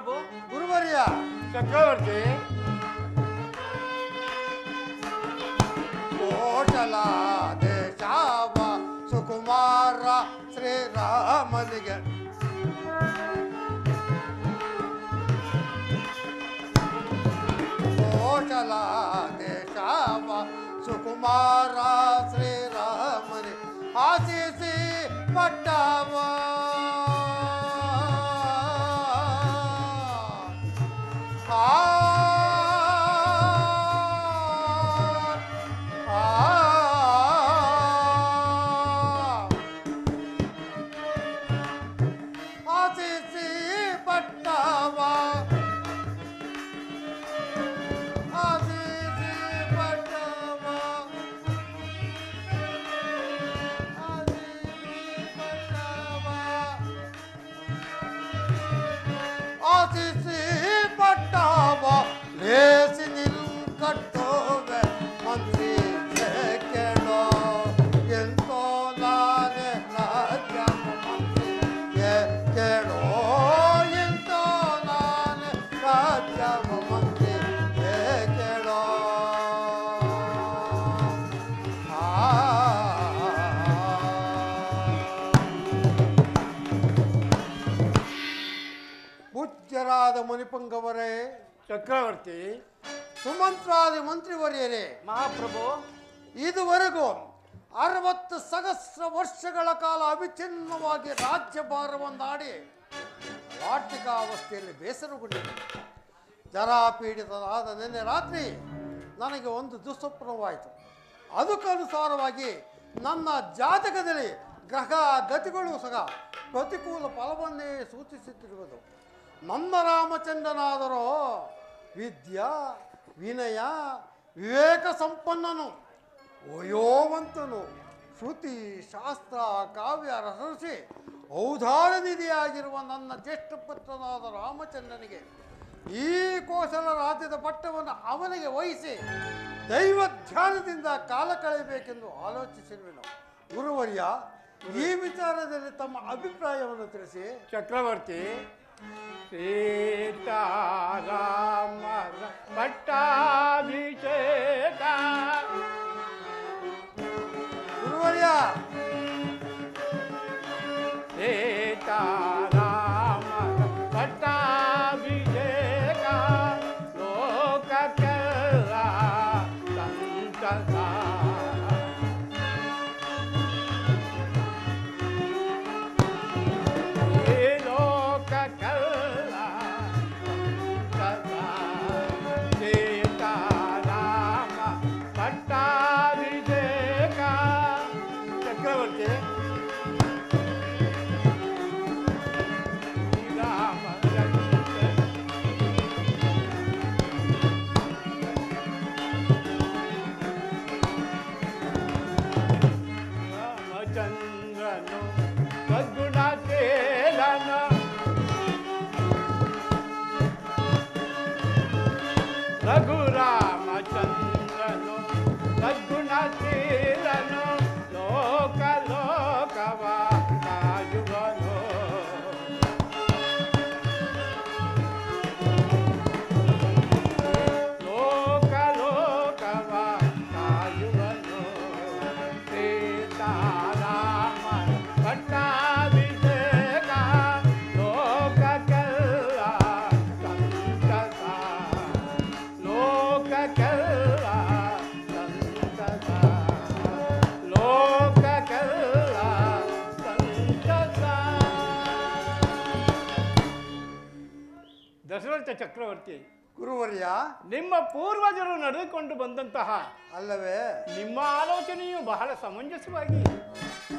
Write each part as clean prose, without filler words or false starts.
ಪ್ರಭು. ಗುರುವರ್ಯ. ಚಕ್ರವರ್ತಿ. ಕೋಶಲ ದೇಶಾವ ಸುಕುಮಾರ ಶ್ರೀರಾಮನಿಗೆ ಕೋಶಲ ದೇಶಾವ ಸುಕುಮಾರ ಶ್ರೀರಾಮನಿ ಆಶಿಸಿ ಪಟ್ಟವ ಮುನಿಪಂಗವರೇ, ಚಕ್ರವರ್ತಿ, ಸುಮಂತ್ರಾದಿ ಮಂತ್ರಿವರ್ಯರೇ, ಮಹಾಪ್ರಭು, ಇದುವರೆಗೂ 60 ಸಹಸ್ರ ವರ್ಷಗಳ ಕಾಲ ಅವಿಚ್ಛಿನ್ನವಾಗಿ ರಾಜ್ಯಭಾರವನ್ನಾಡಿ ವಾರ್ತಿಕಾವಸ್ಥೆಯಲ್ಲಿ ಬೇಸರಗೊಂಡಿದೆ. ಜರಾಪೀಡಿತನಾದ ನಿನ್ನೆ ರಾತ್ರಿ ನನಗೆ ಒಂದು ದುಸ್ವಪ್ನವಾಯಿತು. ಅದಕ್ಕನುಸಾರವಾಗಿ ನನ್ನ ಜಾತಕದಲ್ಲಿ ಗ್ರಹ ಗತಿಗಳು ಸಹ ಪ್ರತಿಕೂಲ ಫಲವನ್ನೇ ಸೂಚಿಸುತ್ತಿರುವುದು. ನನ್ನ ರಾಮಚಂದ್ರನಾದರೂ ವಿದ್ಯಾ ವಿನಯ ವಿವೇಕ ಸಂಪನ್ನನು, ವಯೋವಂತನು, ಶ್ರುತಿ ಶಾಸ್ತ್ರ ಕಾವ್ಯ ರಹಸಿ ಔದಾರ ನಿಧಿಯಾಗಿರುವ ನನ್ನ ಜ್ಯೇಷ್ಠ ಪುತ್ರನಾದ ರಾಮಚಂದ್ರನಿಗೆ ಈ ಕೋಸಲ ರಾಜ್ಯದ ಪಟ್ಟವನ್ನು ಅವನಿಗೆ ವಹಿಸಿ ದೈವ ಧ್ಯಾನದಿಂದ ಕಾಲ ಕಳೆಯಬೇಕೆಂದು ಆಲೋಚಿಸಿರುವೆನು. ಗುರುವರ್ಯ, ಈ ವಿಚಾರದಲ್ಲಿ ತಮ್ಮ ಅಭಿಪ್ರಾಯವನ್ನು ತಿಳಿಸಿ. ಚಕ್ರವರ್ತಿ, ಸೀತಾರಾಮರ ಪಟ್ಟಾಭಿಷೇಕ. ಗುರುವರ್ಯ, ಸೀತಾರಾಮರ ಪಟ್ಟಾಭಿಷೇಕ ಲೋಕಕ್ಕೆಲ್ಲ ಸಂತಸ. ರಘುರಾಮಚಂದ್ರನು ಸದ್ಗುಣಶೀಲನು ಲೋಕ ಲೋಕವ ಕಾಯುವನು. ಲೋಕ ಲೋಕವ ಕಾಯುವನು. ಸೀತಾರಾಮ ಪಟ್ಟಾಭಿಷೇಕ ಲೋಕಕ್ಕೆಲ್ಲ ಸಂತಸ. ಲೋಕಕ್ಕೆಲ್ಲ ಸಂತಸ. ಲೋಕಕ್ಕೆಲ್ಲ ಸಂತಸ. ದಶರಥ ಚಕ್ರವರ್ತಿ, ಗುರುವರ್ಯ, ನಿಮ್ಮ ಪೂರ್ವಜರು ನಡೆದುಕೊಂಡು ಬಂದಂತಹ ಅಲ್ಲವೇ ನಿಮ್ಮ ಆಲೋಚನೆಯು ಬಹಳ ಸಮಂಜಸವಾಗಿ.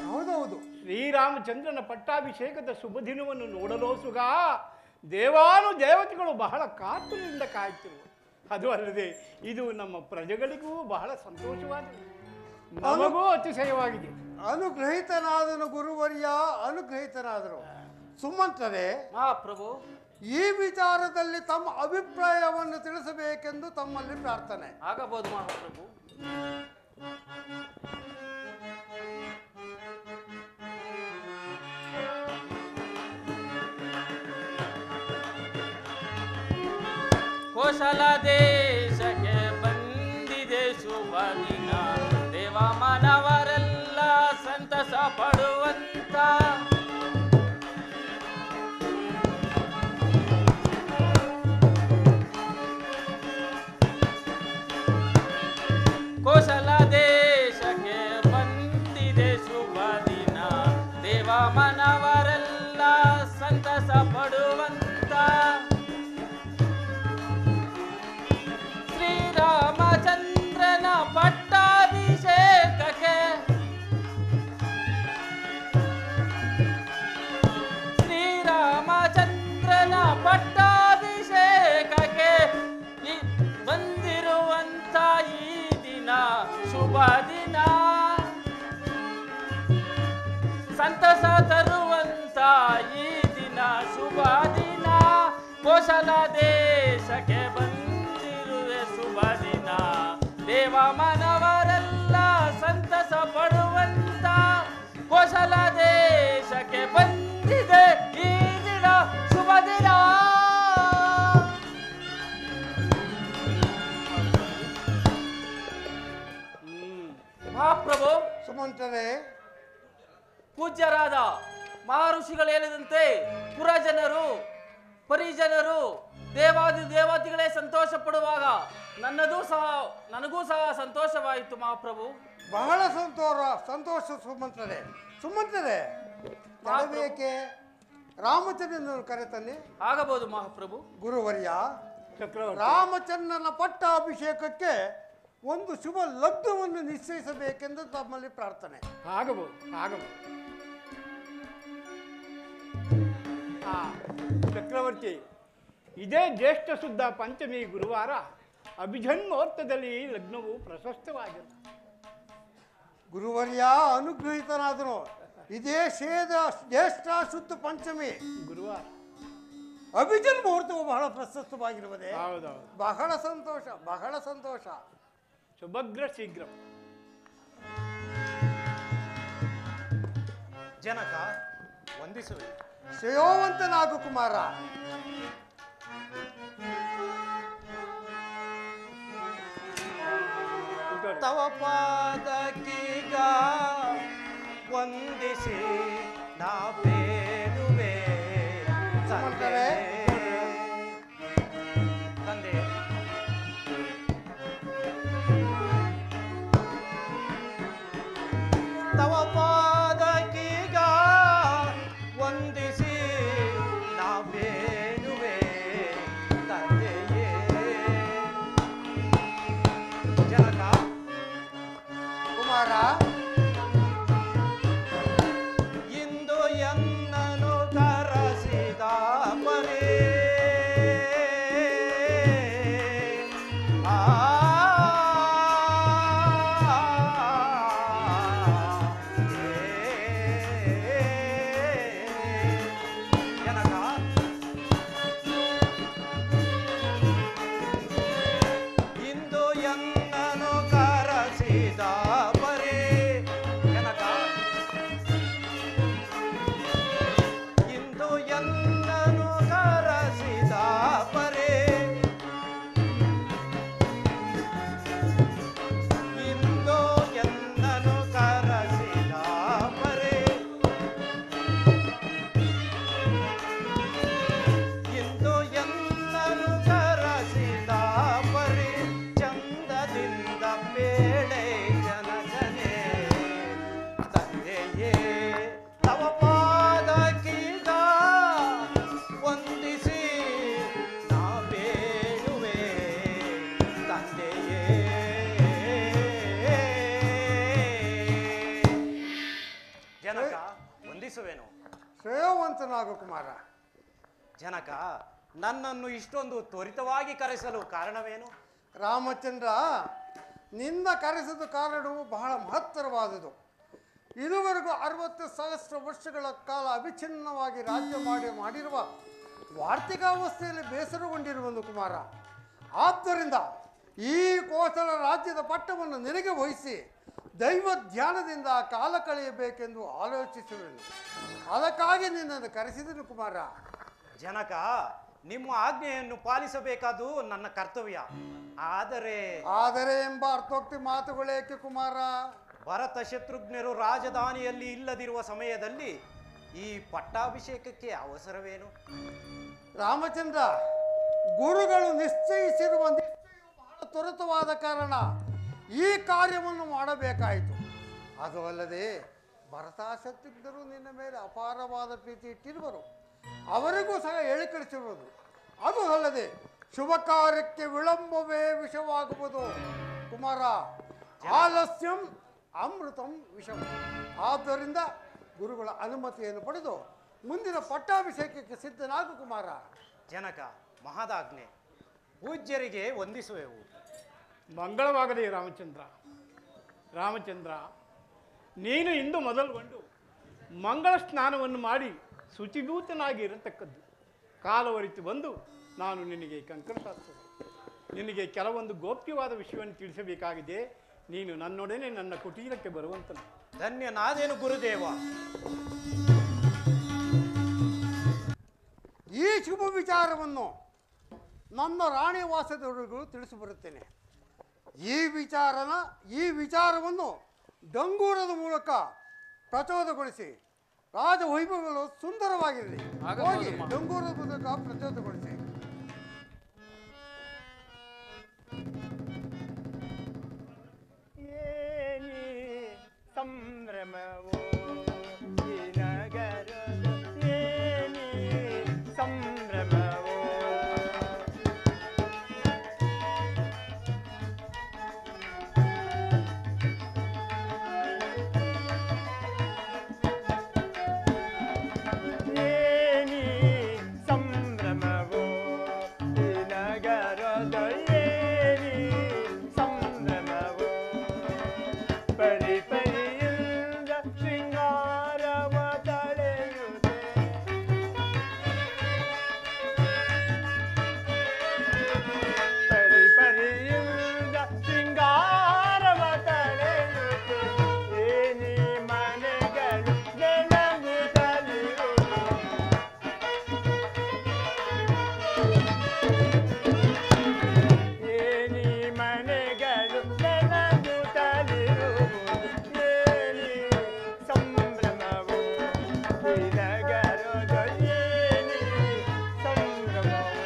ಹೌದೌದು. ಶ್ರೀರಾಮಚಂದ್ರನ ಪಟ್ಟಾಭಿಷೇಕದ ಶುಭ ದಿನವನ್ನು ನೋಡಲು ಸುಗ ದೇವಾನು ದೇವತೆಗಳು ಬಹಳ ಕಾತುರದಿಂದ ಕಾಯುತ್ತಿರುವರು. ಅದು ಅಲ್ಲದೆ ಇದು ನಮ್ಮ ಪ್ರಜೆಗಳಿಗೂ ಬಹಳ ಸಂತೋಷವಾಗಿದೆ, ನಮಗೂ ಅತಿಶಯವಾಗಿದೆ. ಅನುಗ್ರಹಿತನಾದನು ಗುರುವರ್ಯ, ಅನುಗ್ರಹಿತನಾದರು. ಸುಮಂತ್ರರೇ, ಮಹಾಪ್ರಭು, ಈ ವಿಚಾರದಲ್ಲಿ ತಮ್ಮ ಅಭಿಪ್ರಾಯವನ್ನು ತಿಳಿಸಬೇಕೆಂದು ತಮ್ಮಲ್ಲಿ ಪ್ರಾರ್ಥನೆ. ಆಗಬಹುದು ಮಹಾಪ್ರಭು. ಕೋಶಲ ದೇಶಕ್ಕೆ ಬಂದಿದೆ ಶುಭ ದಿನ ದೇವ ಮಾನವರೆಲ್ಲ ಸಂತಸ ಪಡುವಂತ ಕೋಶಲ ದೇಶಕ್ಕೆ ಬಂದಿದೆ ಶುಭ ದಿನ ದೇವ ಮಾನವರೆಲ್ಲ ಸಂತಸ ಪಡುವಂತ ಶ್ರೀರಾಮಚಂದ್ರನ ಪಟ್ಟಾಭಿಷೇಕಕ್ಕೆ ಶ್ರೀರಾಮಚಂದ್ರನ ಪಟ್ಟಾಭಿಷೇಕಕ್ಕೆ ಬಂದಿರುವಂತ ಈ ದಿನ ಶುಭ ದಿನ ಸಂತಸ ತರುವಂತ ಈ ದಿನ ಶುಭ ದಿನ ಕೋಶಲ ದೇಶಕ್ಕೆ ಬಂದಿರುವೆ ಶುಭ ದಿನ ದೇವ ಮಾನವರೆಲ್ಲ ಸಂತಸ ಪಡುವಂತ ಕೋಶಲ ದೇಶಕ್ಕೆ ಬಂದಿದೆ ಈ ದಿನ ಶುಭ ದಿನ. ಮಹಾಪ್ರಭು ಸುಮಂತ್ರರೇ, ಪೂಜ್ಯರಾದ ಮಹರ್ಷಿಗಳು ಹೇಳಿದಂತೆ ಪುರಜನರು ಪರಿಜನರು ದೇವಾದಿ ದೇವತೆಗಳೇ ಸಂತೋಷ ಪಡುವಾಗ ನನಗೂ ಸಹ ಸಂತೋಷವಾಯಿತು ಮಹಾಪ್ರಭು. ಬಹಳ ಸಂತೋಷ ಸುಮಂತ್ರರೇ. ಸುಮಂತ್ರರೇ, ತಡಬೇಕೆ? ರಾಮಚಂದ್ರನನ್ನು ಕರೆತನ್ನಿ. ಆಗಬಹುದು ಮಹಾಪ್ರಭು. ಗುರುವರ್ಯ, ಚಕ್ರವರ್ತಿ ರಾಮಚಂದ್ರನ ಪಟ್ಟಾಭಿಷೇಕಕ್ಕೆ ಒಂದು ಶುಭ ಲಗ್ನವನ್ನು ನಿಶ್ಚಯಿಸಬೇಕೆಂದು ತಮ್ಮಲ್ಲಿ ಪ್ರಾರ್ಥನೆ. ಆಗಬಹುದು ಆಗಬಹುದು. ಚಕ್ರವರ್ತಿ, ಇದೇ ಜ್ಯೇಷ್ಠ ಶುದ್ಧ ಪಂಚಮಿ ಗುರುವಾರ ಅಭಿಜನ್ಮೋರ್ತದಲ್ಲಿ ಲಗ್ನವು ಪ್ರಶಸ್ತವಾಗಿರುತ್ತೆ. ಗುರುವರ್ಯ ಅನುಗ್ರಹಿತನಾದನು. ಇದೇ ಜ್ಯೇಷ್ಠ ಶುದ್ಧ ಪಂಚಮಿ ಗುರುವಾರ ಅಭಿಜನ್ ಮುಹೂರ್ತವು ಬಹಳ ಪ್ರಶಸ್ತವಾಗಿರುವುದೇ. ಹೌದೌದು. ಬಹಳ ಸಂತೋಷ, ಬಹಳ ಸಂತೋಷ. ಶುಭಗ್ರ ಶೀಘ್ರ. ಜನಕ ವಂದಿಸುವೆ. ಶ್ರೇಯೋವಂತನಾಗು ಕುಮಾರ. ತವ ಪಾದಕ್ಕೀಗ ವಂದಿಸಿ ನಾ ಬೇಡುವೆ ಸುಮಂತ್ರರೇ, ತಂದೆ. ತವ ಪಾದಕ್ಕೀಗ ವಂದಿಸಿ ನಾ ಬೇಡುವೆ ತಂದೆಯೇ. ಜನಕ ಕುಮಾರ, ಇಂದು ಎನ್ನನು ಕರಸಿದ ಪರೇ ಜನಕ ಇಂದು ಎನ್ನನು ಕರಸಿದ ಪರೇ ಜನಕ ಇಂದು ಎನ್ನನು ಕರಸಿದ ಪರೇ ಇಂದು ಎನ್ನನು ಕರಸಿದ ಪರೇ ಇಂದು ಎನ್ನನು ಕರಸಿದ ಪರೇ ಚಂದದಿಂದ ಬೇಳೆ ಜನಕನೇ ತಂದೆಯೇ. ತವ ಪಾದಕ್ಕೀಗ ವಂದಿಸಿ ನಾ ಬೇಡುವೆ ತಂದೆಯೇ. ಜನಕ ವಂದಿಸುವೆನು. ಶ್ರೇಯೋವಂತನಾಗು ಕುಮಾರ. ಜನಕ, ನನ್ನನ್ನು ಇಷ್ಟೊಂದು ತ್ವರಿತವಾಗಿ ಕರೆಸಲು ಕಾರಣವೇನು? ರಾಮಚಂದ್ರ, ನಿನ್ನ ಕರೆಸಿದ ಕಾರಣವು ಬಹಳ ಮಹತ್ತರವಾದುದು. ಇದುವರೆಗೂ 60 ಸಹಸ್ರ ವರ್ಷಗಳ ಕಾಲ ಅವಿಚ್ಛಿನ್ನವಾಗಿ ರಾಜ್ಯ ಮಾಡಿರುವ ವಾರ್ತಿಕಾವಸ್ಥೆಯಲ್ಲಿ ಬೇಸರಗೊಂಡಿರುವುದು ಕುಮಾರ. ಆದ್ದರಿಂದ ಈ ಕೋಸಲ ರಾಜ್ಯದ ಪಟ್ಟವನ್ನು ನಿನಗೆ ವಹಿಸಿ ದೈವ ಧ್ಯಾನದಿಂದ ಕಾಲ ಕಳೆಯಬೇಕೆಂದು ಆಲೋಚಿಸುವೆನು. ಅದಕ್ಕಾಗಿ ನಿನ್ನನ್ನು ಕರೆಸಿದನು ಕುಮಾರ. ಜನಕ, ನಿಮ್ಮ ಆಜ್ಞೆಯನ್ನು ಪಾಲಿಸಬೇಕಾದು ನನ್ನ ಕರ್ತವ್ಯ. ಆದರೆ ಎಂಬ ಅರ್ಥೋಕ್ತಿ ಮಾತುಗಳೇಕೆ ಕುಮಾರ? ಭರತ ಶತ್ರುಘ್ನರು ರಾಜಧಾನಿಯಲ್ಲಿ ಇಲ್ಲದಿರುವ ಸಮಯದಲ್ಲಿ ಈ ಪಟ್ಟಾಭಿಷೇಕಕ್ಕೆ ಅವಸರವೇನು? ರಾಮಚಂದ್ರ, ಗುರುಗಳು ನಿಶ್ಚಯಿಸಿರುವ ನಿಶ್ಚಯವು ಬಹಳ ತ್ವರಿತವಾದ ಕಾರಣ ಈ ಕಾರ್ಯವನ್ನು ಮಾಡಬೇಕಾಯಿತು. ಅದು ಅಲ್ಲದೆ ಭರತ ಶತ್ರುಘ್ನರು ನಿನ್ನ ಮೇಲೆ ಅಪಾರವಾದ ಪ್ರೀತಿ ಇಟ್ಟಿರುವರು, ಅವರಿಗೂ ಸಹ ಹೇಳಿ ಕಳಿಸಿರುವುದು. ಅದು ಅಲ್ಲದೆ ಶುಭ ಕಾರ್ಯಕ್ಕೆ ವಿಳಂಬವೇ ವಿಷವಾಗುವುದು ಕುಮಾರ. ಆಲಸ್ಯಂ ಅಮೃತಂ ವಿಷಂ. ಆದ್ದರಿಂದ ಗುರುಗಳ ಅನುಮತಿಯನ್ನು ಪಡೆದು ಮುಂದಿನ ಪಟ್ಟಾಭಿಷೇಕಕ್ಕೆ ಸಿದ್ಧನಾಗು ಕುಮಾರ. ಜನಕ, ಮಹದಾಜ್ಞೆ. ಪೂಜ್ಯರಿಗೆ ವಂದಿಸುವೆವು. ಮಂಗಳವಾಗಲಿ ರಾಮಚಂದ್ರ, ನೀನು ಇಂದು ಮೊದಲುಗೊಂಡು ಮಂಗಳ ಸ್ನಾನವನ್ನು ಮಾಡಿ ಶುಚಿಭೂತನಾಗಿ ಇರತಕ್ಕದ್ದು. ಕಾಲವರಿತು ಬಂದು ನಾನು ನಿನಗೆ ಕಂಕಣಶಾಸ್ತ್ರ, ನಿನಗೆ ಕೆಲವೊಂದು ಗೋಪ್ಯವಾದ ವಿಷಯವನ್ನು ತಿಳಿಸಬೇಕಾಗಿದೆ. ನೀನು ನನ್ನೊಡನೆ ನನ್ನ ಕುಟೀರಕ್ಕೆ ಬರುವಂತನು. ಧನ್ಯನಾದೇನು ಗುರುದೇವ. ಈ ಶುಭ ವಿಚಾರವನ್ನು ನನ್ನ ರಾಣಿ ವಾಸದವರಿಗೂ ತಿಳಿಸಿಬರುತ್ತೇನೆ. ಈ ವಿಚಾರವನ್ನು ಡಂಗೂರದ ಮೂಲಕ ಪ್ರಚೋದಗೊಳಿಸಿ ರಾಜವೈಭವಗಳು ಸುಂದರವಾಗಿರಲಿ. ಹೋಗಿ ಡಂಗೂರದ ಮೂಲಕ ಪ್ರಚೋದಗೊಳಿಸಿ. ಸಂಭ್ರಮವೋ ಈ ನಗರದ ಏನಿ ಸಂಭ್ರಮವೋ. ಏನಿ ಸಂಭ್ರಮವೋ ಈ ನಗರದ ಏನಿ ಸಂಭ್ರಮವೋ. ಪರಿ ಪರಿಯಿಂದ ಶೃಂಗಾರವ ತಳೆಯುತ್ತೆ. ಪರಿ ಪರಿಯಿಂದ ಶೃಂಗಾರವ ತಳೆಯುತ್ತೆ. ಏನಿ ಮನೆಗಳು ನೆನಗುತ್ತಲಿರುವುದು. ಏನಿ ಮನೆಗಳು ನೆನಗುತ್ತಲಿರುವುದು. ಏನಿ ಸಂಭ್ರಮವು ಈ ನಗರದ ಏನಿ ಸಂಭ್ರಮವು.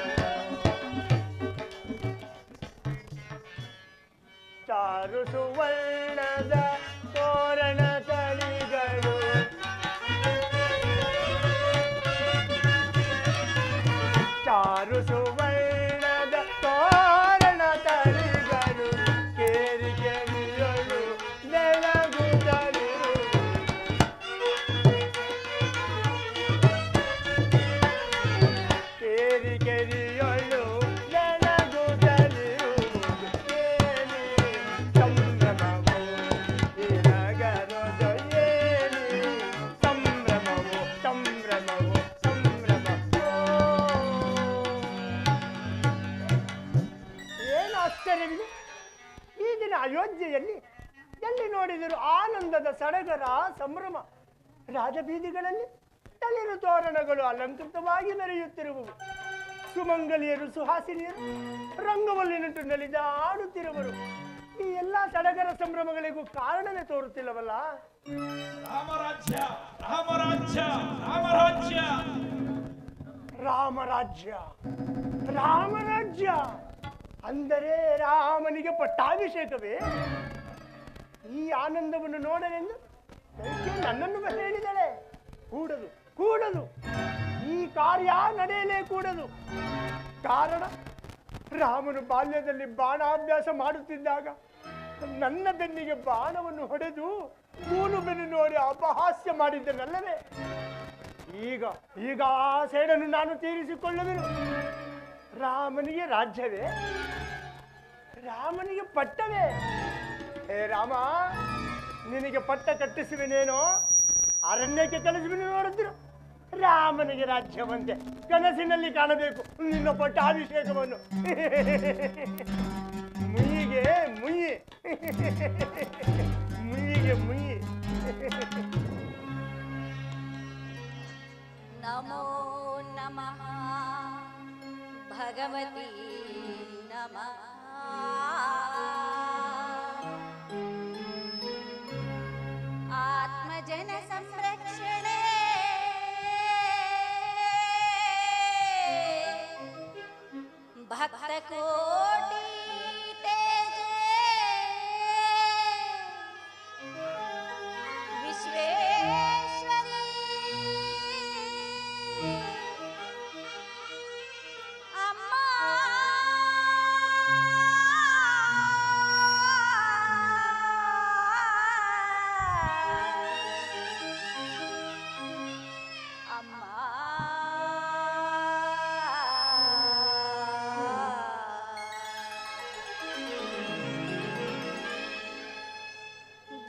ಚಾರು ಸುವರ್ಣದ ತೋರಣ ತಳಿಗಳು. ಚಾರು ಸುವರ್ಣದ ತೋರಣ ತಳಿಗಳು ಕೇರಿ ಕೆರಿಯಲು ನೆಲಗುತ್ತಲಿರುವುದು. ಕೇರಿ ಕೆರಿಯಲು ನೆಲಗುತ್ತಲಿರುವುದು. ಏನಿ ಸಂಭ್ರಮವು ಈ ನಗರದ ಏನಿ ಸಂಭ್ರಮವು ಸಂಭ್ರಮವು ಸಂಭ್ರಮವು. ಏನು ಆಶ್ಚರ್ಯವಿದೆ! ಈ ದಿನ ಅಯೋಧ್ಯೆಯಲ್ಲಿ ಎಲ್ಲಿ ನೋಡಿದರೂ ಆನಂದದ ಸಡಗರ ಸಂಭ್ರಮ. ರಾಜಬೀದಿಗಳಲ್ಲಿ ತಳಿರು ತೋರಣಗಳು ಅಲಂಕೃತವಾಗಿ ಮೆರೆಯುತ್ತಿರುವವು. ಸುಮಂಗಲಿಯರು ಸುಹಾಸಿನಿಯರು ರಂಗವಲ್ಲಿನಿಟ್ಟು ನಲಿದ ಆಡುತ್ತಿರುವರು. ಈ ಎಲ್ಲ ಸಡಗರ ಸಂಭ್ರಮಗಳಿಗೂ ಕಾರಣವೇ ತೋರುತ್ತಿಲ್ಲವಲ್ಲ? ರಾಮರಾಜ್ಯ ರಾಮರಾಜ್ಯ ರಾಮರಾಜ್ಯ. ರಾಮರಾಜ್ಯ ರಾಮರಾಜ್ಯ ಅಂದರೆ ರಾಮನಿಗೆ ಪಟ್ಟಾಭಿಷೇಕವೇ? ಈ ಆನಂದವನ್ನು ನೋಡಲೆಂದು ಕೈಕೆ ನನ್ನನ್ನು ಹೇಳಿದಳೆ. ಕೂಡದು ಕೂಡದು, ಈ ಕಾರ್ಯ ನಡೆಯಲೇ ಕೂಡದು. ಕಾರಣ, ರಾಮನು ಬಾಲ್ಯದಲ್ಲಿ ಬಾಣಾಭ್ಯಾಸ ಮಾಡುತ್ತಿದ್ದಾಗ ನನ್ನ ಬೆನ್ನಿಗೆ ಬಾಣವನ್ನು ಹೊಡೆದು ಕೂನು ಬೆನ್ನು ನೋಡಿ ಅಪಹಾಸ್ಯ ಮಾಡಿದ್ದನಲ್ಲವೇ? ಈಗ ಈಗ ಆ ಸೇಡನ್ನು ನಾನು ತೀರಿಸಿಕೊಳ್ಳುವೆನು. ರಾಮನಿಗೆ ರಾಜ್ಯವೇ? ರಾಮನಿಗೆ ಪಟ್ಟವೇ? ಹೇ ರಾಮ, ನಿನಗೆ ಪಟ್ಟ ಕಟ್ಟಿಸುವೆನೇನೋ, ಅರಣ್ಯಕ್ಕೆ ಕಳಿಸುವೆನು ನೋಡುತ್ತಿರು. ರಾಮನಿಗೆ ರಾಜ್ಯವಂತೆ ಕನಸಿನಲ್ಲಿ ಕಾಣಬೇಕು ನಿನ್ನ ಪಟ್ಟಾಭಿಷೇಕವನ್ನು. ಮುಯಿಗೆ ಮುಯಿ, ಮುಯಿಗೆ ಮುಯಿ. ನಮೋ ನಮಃ ಭಗವತಿ ನಮಃ. ಆತ್ಮಜನ ಸಂರಕ್ಷಣೆ ಭಕ್ತ ಕೋಟಿ ತೇಜೆ ವಿಶ್ವೇಶ್ವರಿ ಅಮ್ಮ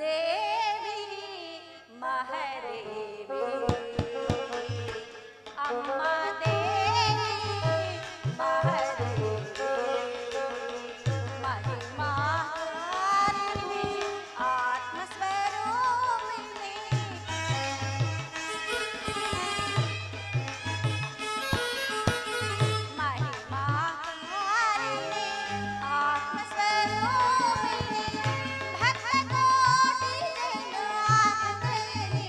ದೇವಿ ಮಹಾದೇವಿ ಅಮ್ಮ ದೇವಿ ಮಹಾದೇವಿ ಮಹಿಮಾಹಾರಿಣಿ ಆತ್ಮಸ್ವರೂಪಿಣಿ ಮಹಿಮಾಹಾರಿಣಿ ಆತ್ಮಸ್ವರೂಪಿಣಿ ಭಕ್ತಕೋಟಿ ಜನಾರ್ದನಿ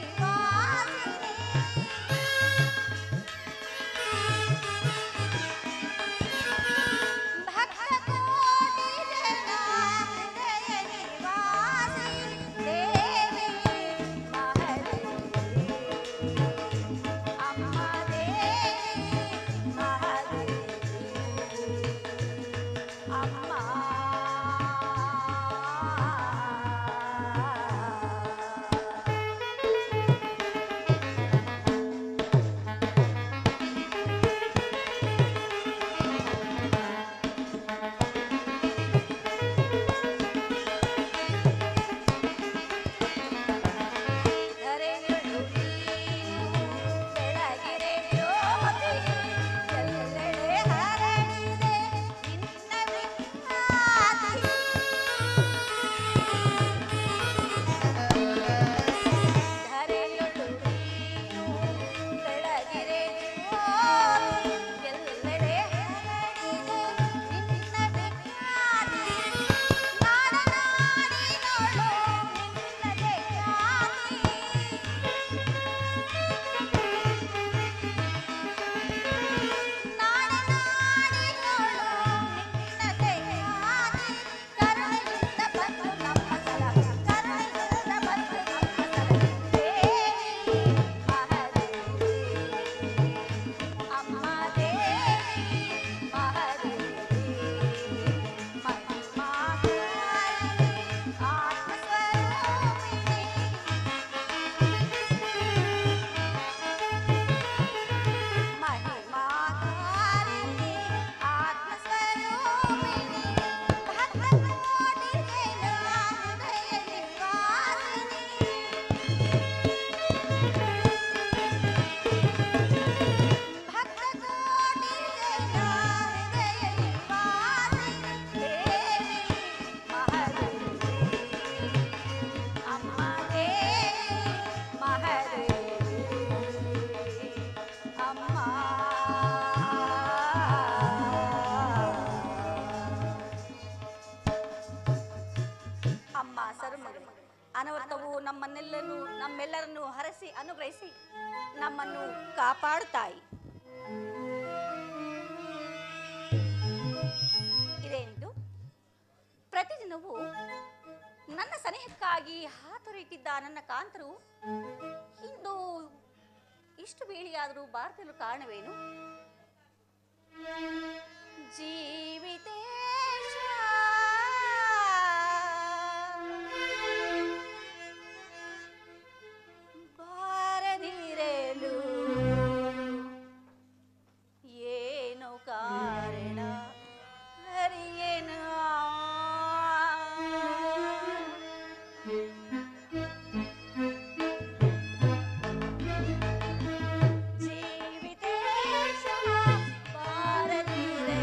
ಅನವರ್ತವು ನಮ್ಮೆಲ್ಲರನ್ನು ಹರಸಿ ಅನುಗ್ರಹಿಸಿ ನಮ್ಮನ್ನು ಕಾಪಾಡುತ್ತಾಯಿ. ಇದೇನಿದು? ಪ್ರತಿದಿನವೂ ನನ್ನ ಸನಿಹಕ್ಕಾಗಿ ಹಾತೊರೆಯುತ್ತಿದ್ದ ನನ್ನ ಕಾಂತರು ಇಂದು ಇಷ್ಟು ಬೇಳೆಯಾದರೂ ಬಾರದಿರಲು ಕಾರಣವೇನು? ಜೀವಿತೇಶ ಬಾರದಿರಲು ಏನು ಕಾರಣ ಹರಿಯೇನು? ಜೀವಿತೇಶ ಬಾರದಿರಲು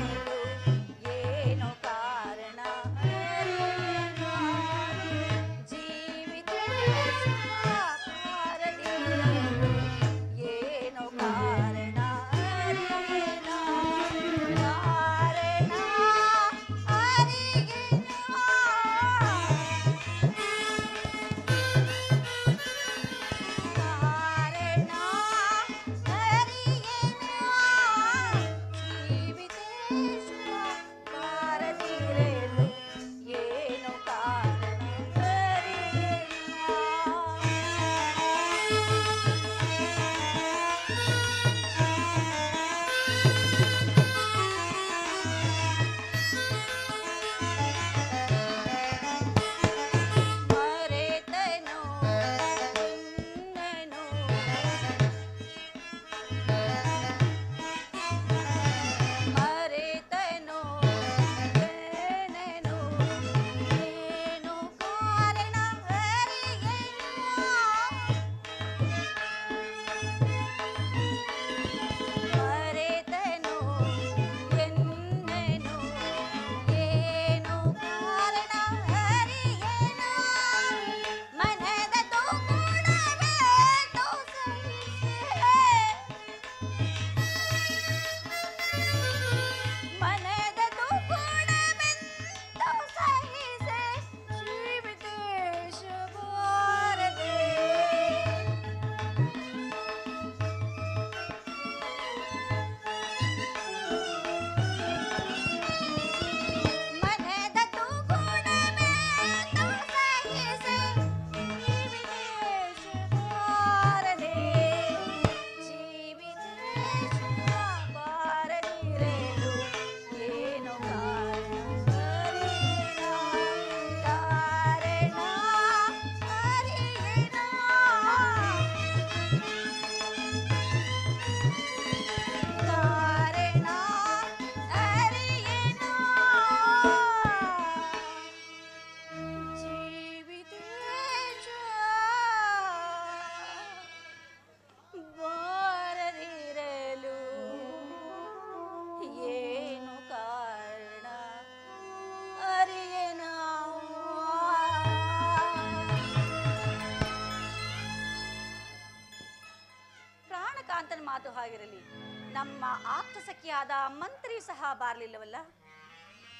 ನಿಮ್ಮ ಆಪ್ತ ಸಖಿಯಾದ ಮಂತ್ರಿ ಸಹ ಬಾರಲಿಲ್ಲವಲ್ಲ?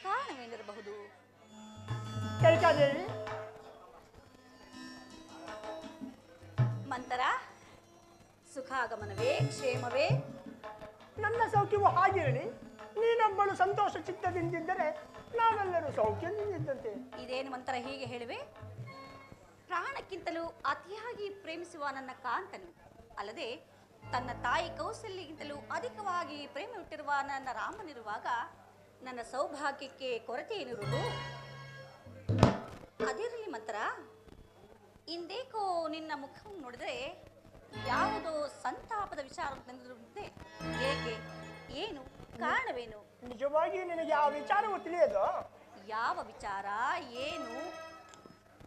ಕಾರಣವೇನಿರಬಹುದು? ಕೈಕಾದೇವಿ, ಮಂತರ, ಸುಖಾಗಮನವೇ? ಕ್ಷೇಮವೇ? ನನ್ನ ಸೌಖ್ಯವು ಹಾಗಿರಲಿ. ನೀನೊಬ್ಬಳು ಸಂತೋಷ ಚಿತ್ತದಿಂದಿದ್ದರೆ ನಾವೆಲ್ಲರೂ ಸೌಖ್ಯದಿಂದಿದ್ದಂತೆ. ಇದೇನು ಮಂತರ ಹೀಗೆ ಹೇಳುವೆ? ಪ್ರಾಣಕ್ಕಿಂತಲೂ ಅತಿಯಾಗಿ ಪ್ರೇಮಿಸುವ ನನ್ನ ಕಾಂತನು, ಅಲ್ಲದೆ ತನ್ನ ತಾಯಿ ಕೌಸಲ್ಯಗಿಂತಲೂ ಅಧಿಕವಾಗಿ ಪ್ರೇಮವಿಟ್ಟಿರುವ ನನ್ನ ರಾಮನಿರುವಾಗ ನನ್ನ ಸೌಭಾಗ್ಯಕ್ಕೆ ಕೊರತೆ ಏನಿರುವುದು? ಅದಿರಲಿ ಮಂತರ, ಇಂದೇಕೋ ನಿನ್ನ ಮುಖವನ್ನು ನೋಡಿದರೆ ಯಾವುದೋ ಸಂತಾಪದ ವಿಚಾರ ತಂದಿರುವಂತೆ. ಏಕೆ? ಏನು ಕಾರಣವೇನು? ನಿಜವಾಗಿ ನಿನಗೆ ಆ ವಿಚಾರವು ತಿಳಿಯದು? ಯಾವ ವಿಚಾರ? ಏನು?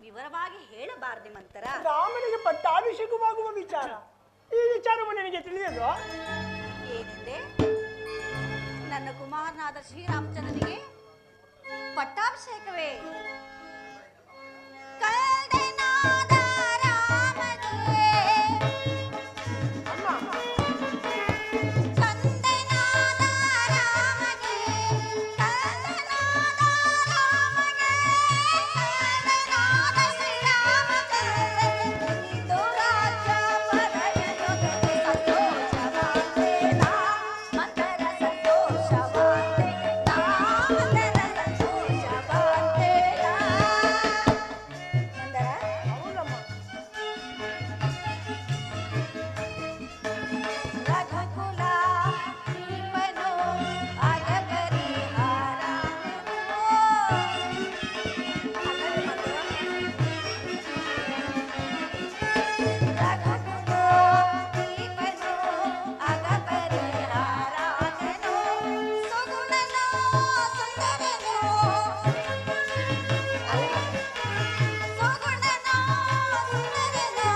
ವಿವರವಾಗಿ ಹೇಳಬಾರದೆ ಮಂತರ. ರಾಮನಿಗೆ ಪಟ್ಟಾಭಿಷೇಕವಾಗುವ ವಿಚಾರ. ಈ ವಿಚಾರವು ನಿನಗೆ ತಿಳಿಯದು? ಏನೆಂದೆ? ನನ್ನ ಕುಮಾರನಾದ ಶ್ರೀರಾಮಚಂದ್ರನಿಗೆ ಪಟ್ಟಾಭಿಷೇಕವೇ? ಕಲ್ದನಾದ ರಾಮಗೆ ಕಂದನಾದ ರಾಮಗೆ ಕಂದನಾದ ರಾಮಗೆ ಕಂದನಾದ ಶ್ರೀರಾಮಚಂದ್ರನಿಗೆ ಇಂದು ರಾಜ್ಯ ಪದವಿಯೊಂದಿಗೆ ಸಂತೋಷವಾದೇನಾ? ಮಂತರ ಸಂತೋಷವಾದೇನಾ? ಮಂತರ ಸಂತೋಷವಾದೇನಾ? ಮಂದರ, ಹೌದಮ್ಮ. ರಘುಕುಲ ದೀಪನು ಅಗಪರಿಹಾರನು. ರಘುಕುಲ ದೀಪನು ಅಗಪರಿಹಾರನು. ಸುಗುಣನು ಸುಂದರನು. ಸುಗುಣನು ಸುಂದರನು.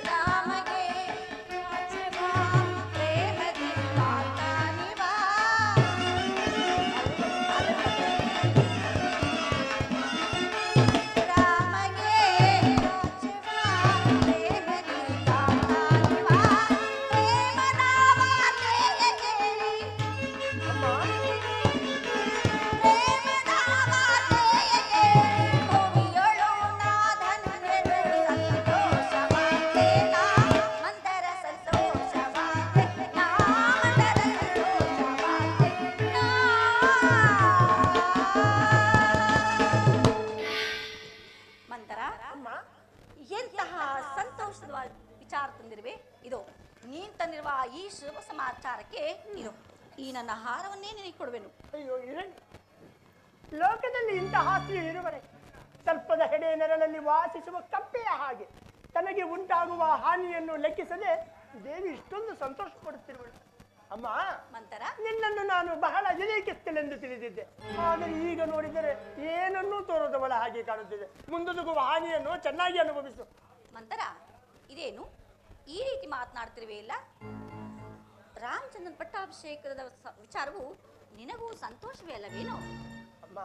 ರಾಮಗೆ ಪ್ರೇಮದಿ ಕಾಂತಾನಿವಾ. ರಾಮಗೆ ಪ್ರೇಮದಿ ಕಾಂತಾನಿವಾ. ಪ್ರೇಮದ ವಾರ್ತೆಯ ಕೇಳಿ ಪ್ರೇಮದ ವಾರ್ತೆಯ ಕೇಳಿ ಭೂಮಿಯೊಳು ನಾದನು ನೆರಳು ಸಂತೋಷವಾದೇನಾ? ಮಂದರ ಸಂತೋಷವಾದೇನಾ? ಮಂದರ ಸಂತೋಷವಾದೇನಾ? ಮಂದರ, ಎಂತಹ ಸಂತೋಷದ ವಿಚಾರ ತಂದಿರುವೆ. ಇದು ನೀನ್ ತಂದಿರುವ ಈ ಶುಭ ಸಮಾಚಾರಕ್ಕೆ ಇದು ಈ ನನ್ನ ಹಾರವನ್ನೇ ನಿನಗೆ ಕೊಡುವೆನು. ಅಯ್ಯೋ ಇರಲಿ. ಲೋಕದಲ್ಲಿ ಇಂತಹ ಸ್ತ್ರೀ ಇರುವರೆ ಸ್ವಲ್ಪದ ಹೆಡೆ ನೆರಳಲ್ಲಿ ವಾಸಿಸುವ ಕಪ್ಪೆಯ ಹಾಗೆ ತನಗೆ ಉಂಟಾಗುವ ಹಾನಿಯನ್ನು ಲೆಕ್ಕಿಸದೆ ದೇವಿ ಇಷ್ಟೊಂದು ಸಂತೋಷ ಪಡುತ್ತಿರುವಳು. ಅಮ್ಮ, ಮಂತರ, ನಿನ್ನನ್ನು ನಾನು ಬಹಳ ಎಲೆಕೆತ್ತಲೆಂದು ತಿಳಿದಿದ್ದೆ. ಆದರೆ ಈಗ ನೋಡಿದರೆ ಏನನ್ನೂ ತೋರದವಳ ಹಾಗೆ ಕಾಣುತ್ತಿದೆ. ಮುಂದೊದಗುವ ಹಾನಿಯನ್ನು ಚೆನ್ನಾಗಿ ಅನುಭವಿಸು. ಮಂತರ, ಇದೇನು ಈ ರೀತಿ ಮಾತನಾಡ್ತಿರುವೆ? ಇಲ್ಲ, ರಾಮಚಂದ್ರನ್ ಪಟ್ಟಾಭಿಷೇಕದ ವಿಚಾರವು ನಿನಗೂ ಸಂತೋಷವೇ ಅಲ್ಲವೇನು? ಅಮ್ಮ,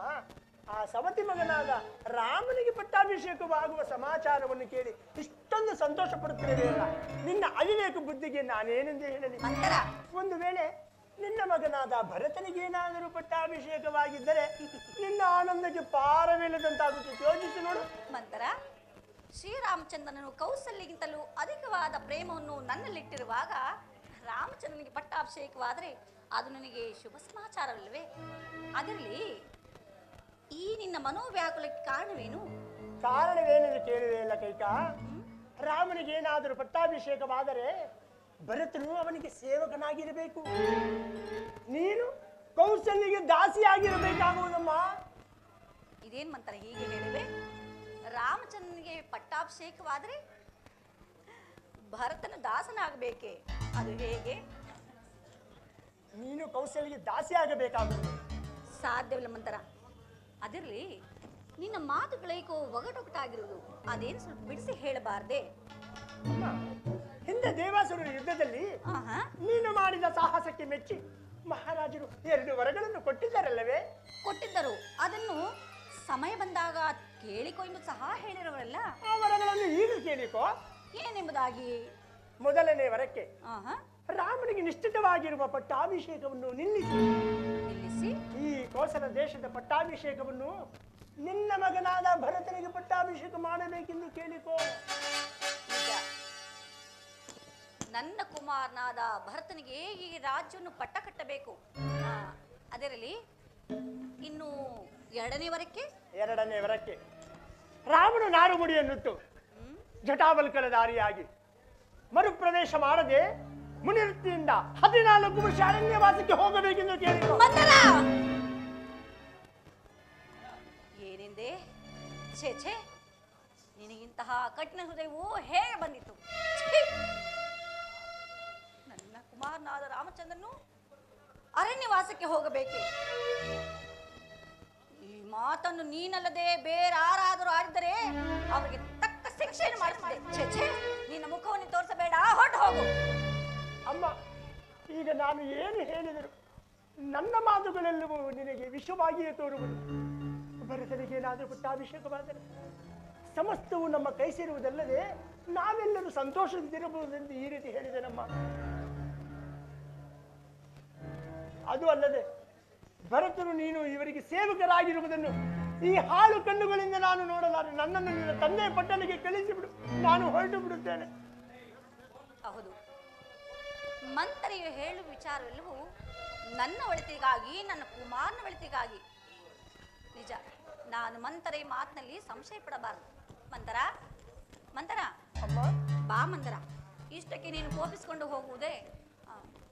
ಆ ಸವತಿ ಮಗನಾದ ರಾಮನಿಗೆ ಪಟ್ಟಾಭಿಷೇಕವಾಗುವ ಸಮಾಚಾರವನ್ನು ಕೇಳಿ ಇಷ್ಟೊಂದು ಸಂತೋಷ ಪಡುತ್ತಿರಲಿಲ್ಲ. ನಿನ್ನ ಅವಿವೇಕ ಬುದ್ಧಿಗೆ ನಾನೇನೆಂದು ಹೇಳಲಿ? ಮಂತರ, ಒಂದು ವೇಳೆ ನಿನ್ನ ಮಗನಾದ ಭರತನಿಗೇನಾದರೂ ಪಟ್ಟಾಭಿಷೇಕವಾಗಿದ್ದರೆ ನಿನ್ನ ಆನಂದಕ್ಕೆ ಪಾರವಿಲ್ಲದಂತಾಗುತ್ತದೆ. ಯೋಚಿಸಿ ನೋಡು. ಮಂತರ, ಶ್ರೀರಾಮಚಂದ್ರನು ಕೌಸಲ್ಯಗಿಂತಲೂ ಅಧಿಕವಾದ ಪ್ರೇಮವನ್ನು ನನ್ನಲ್ಲಿಟ್ಟಿರುವಾಗ ರಾಮಚಂದ್ರನಿಗೆ ಪಟ್ಟಾಭಿಷೇಕವಾದರೆ ಅದು ನನಗೆ ಶುಭ ಸಮಾಚಾರವಲ್ಲವೇ? ಅದರಲ್ಲಿ ಈ ನಿನ್ನ ಮನೋವ್ಯಾಕುಲಕ್ಕೆ ಕಾರಣವೇನು? ಕಾರಣವೇನೆಂದು ಕೇಳಿದೆಯಲ್ಲ ಕೈಕಾ. ರಾಮನಿಗೆ ಏನಾದರೂ ಪಟ್ಟಾಭಿಷೇಕವಾದರೆ ಭರತನು ಅವನಿಗೆ ಸೇವಕನಾಗಿರಬೇಕು, ನೀನು ಕೌಸಲ್ಯಗೆ ದಾಸಿಯಾಗಿರಬೇಕಾಗುವುದಮ್ಮ. ಇದೇನ್ ಮಂತರ ಹೀಗೆ ಹೇಳಿವೆ? ರಾಮಚಂದ್ರನಿಗೆ ಪಟ್ಟಾಭಿಷೇಕವಾದರೆ ಭರತನ ದಾಸನಾಗಬೇಕೆ? ಅದು ಹೇಗೆ? ನೀನು ಕೌಶಲ್ಯಗೆ ದಾಸಿ ಆಗಬೇಕಾಗುತ್ತದೆ. ಸಾಧ್ಯವಿಲ್ಲ ಮಂತರ. ಅದಿರಲಿ, ನಿನ್ನ ಮಾತುಗಳೇಕೋ ಒಗಟೊಗಟಾಗಿರುವುದು, ಅದೇನು ಸ್ವಲ್ಪ ಬಿಡಿಸಿ ಹೇಳಬಾರ್ದೆ? ಅಮ್ಮ, ಹಿಂದೆ ದೇವಾಸುರರ ಯುದ್ಧದಲ್ಲಿ ಆಹಾ, ನೀನು ಮಾಡಿದ ಸಾಹಸಕ್ಕೆ ಮೆಚ್ಚಿ ಮಹಾರಾಜರು 2 ವರಗಳನ್ನು ಕೊಟ್ಟಿದ್ದಾರಲ್ಲವೇ? ಕೊಟ್ಟಿದ್ದರು. ಅದನ್ನು ಸಮಯ ಬಂದಾಗ ಕೇಳಿಕೊ ಎಂದು ಸಹ ಹೇಳಿರುವರಲ್ಲ. ಆ ವರಗಳನ್ನು ಈಗ ಕೇಳಿಕೋ. ಏನೆಂಬುದಾಗಿ? ಮೊದಲನೇ ವರಕ್ಕೆ ಆಹಾ, ರಾಮನಿಗೆ ನಿಶ್ಚಿತವಾಗಿರುವ ಪಟ್ಟಾಭಿಷೇಕವನ್ನು ನಿಲ್ಲಿಸಿ ನಿಲ್ಲಿಸಿ ಈ ಕೋಸಲ ದೇಶದ ಪಟ್ಟಾಭಿಷೇಕವನ್ನು ನಿನ್ನ ಮಗನಾದ ಭರತನಿಗೆ ಪಟ್ಟಾಭಿಷೇಕ ಮಾಡಬೇಕೆಂದು ಕೇಳಿಕೋ. ನಿಜ. ನನ್ನ ಕುಮಾರನಾದ ಭರತನಿಗೆ ಈ ರಾಜ್ಯವನ್ನು ಪಟ್ಟ ಕಟ್ಟಬೇಕು. ಅದಿರಲಿ, ಇನ್ನು ಎರಡನೇ ವರಕ್ಕೆ? ಎರಡನೇ ವರಕ್ಕೆ ರಾಮನು ನಾರುಮುಡಿಯನ್ನುಟ್ಟು ಜಟಾವಲ್ಕಲ ದಾರಿಯಾಗಿ ಮರುಪ್ರವೇಶ ಮಾಡದೆ ಮುನಿವೃತ್ತಿಯಿಂದ 14 ವರ್ಷ ಅರಣ್ಯವಾಸಕ್ಕೆ ಹೋಗಬೇಕೆಂದು ಕೇಳಿಕೋ. ಮಂದರ! ಏನೆಂದೆ? ಛೇ ಛೇ, ನಿನಗಿಂತಹ ಕಠಿಣ ಹೃದಯವು ಹೇಗೆ ಬಂದಿತು? ಛೀ! ನನ್ನ ಕುಮಾರನಾದ ರಾಮಚಂದ್ರನು ಅರಣ್ಯವಾಸಕ್ಕೆ ಹೋಗಬೇಕೆ? ಈ ಮಾತನ್ನು ನೀನಲ್ಲದೆ ಬೇರಾರಾದರೂ ಆಡಿದರೆ ಅವರಿಗೆ ತಕ್ಕ ಶಿಕ್ಷೆಯನ್ನು ಮಾಡಿಸಿದೆ. ಛೇ ಛೇ, ನಿನ್ನ ಮುಖವನ್ನು ತೋರಿಸಬೇಡ, ಹೊರಟು ಹೋಗು. ಅಮ್ಮ, ಈಗ ನಾನು ಏನು ಹೇಳಿದರು ನನ್ನ ಮಾತುಗಳೆಲ್ಲವೂ ನಿನಗೆ ವಿಷವಾಗಿಯೇ ತೋರುವುದು. ಭರತನಿಗೇನಾದರೂ ಪಟ್ಟಾಭಿಷೇಕವಾದರೆ ಸಮಸ್ತವು ನಮ್ಮ ಕೈ ಸೇರುವುದಲ್ಲದೆ ನಾವೆಲ್ಲರೂ ಸಂತೋಷದಿಂದಿರಬಹುದೆಂದು ಈ ರೀತಿ ಹೇಳಿದೆನಮ್ಮ. ಅದು ಅಲ್ಲದೆ ಭರತನು ನೀನು ಇವರಿಗೆ ಸೇವಕರಾಗಿರುವುದನ್ನು ಈ ಹಾಳು ಕಣ್ಣುಗಳಿಂದ ನಾನು ನೋಡಲಾರೆ. ನನ್ನನ್ನು ನಿನ್ನ ತಂದೆ ಪಟ್ಟಣಿಗೆ ಕಳಿಸಿಬಿಡು, ನಾನು ಹೊರಟು ಬಿಡುತ್ತೇನೆ. ಹೌದು, ಮಂತ್ರಿಯು ಹೇಳುವ ವಿಚಾರವೆಲ್ಲವೂ ನನ್ನ ಒಳಿತಿಗಾಗಿ, ನನ್ನ ಕುಮಾರನ ಒಳಿತಿಗಾಗಿ. ನಿಜ, ನಾನು ಮಂತರ ಈ ಮಾತಿನಲ್ಲಿ ಸಂಶಯ ಪಡಬಾರದು. ಮಂತರ, ಮಂತರ, ಅಮ್ಮ, ಬಾ ಮಂತರ. ಇಷ್ಟಕ್ಕೆ ನೀನು ಕೋಪಿಸಿಕೊಂಡು ಹೋಗುವುದೇ?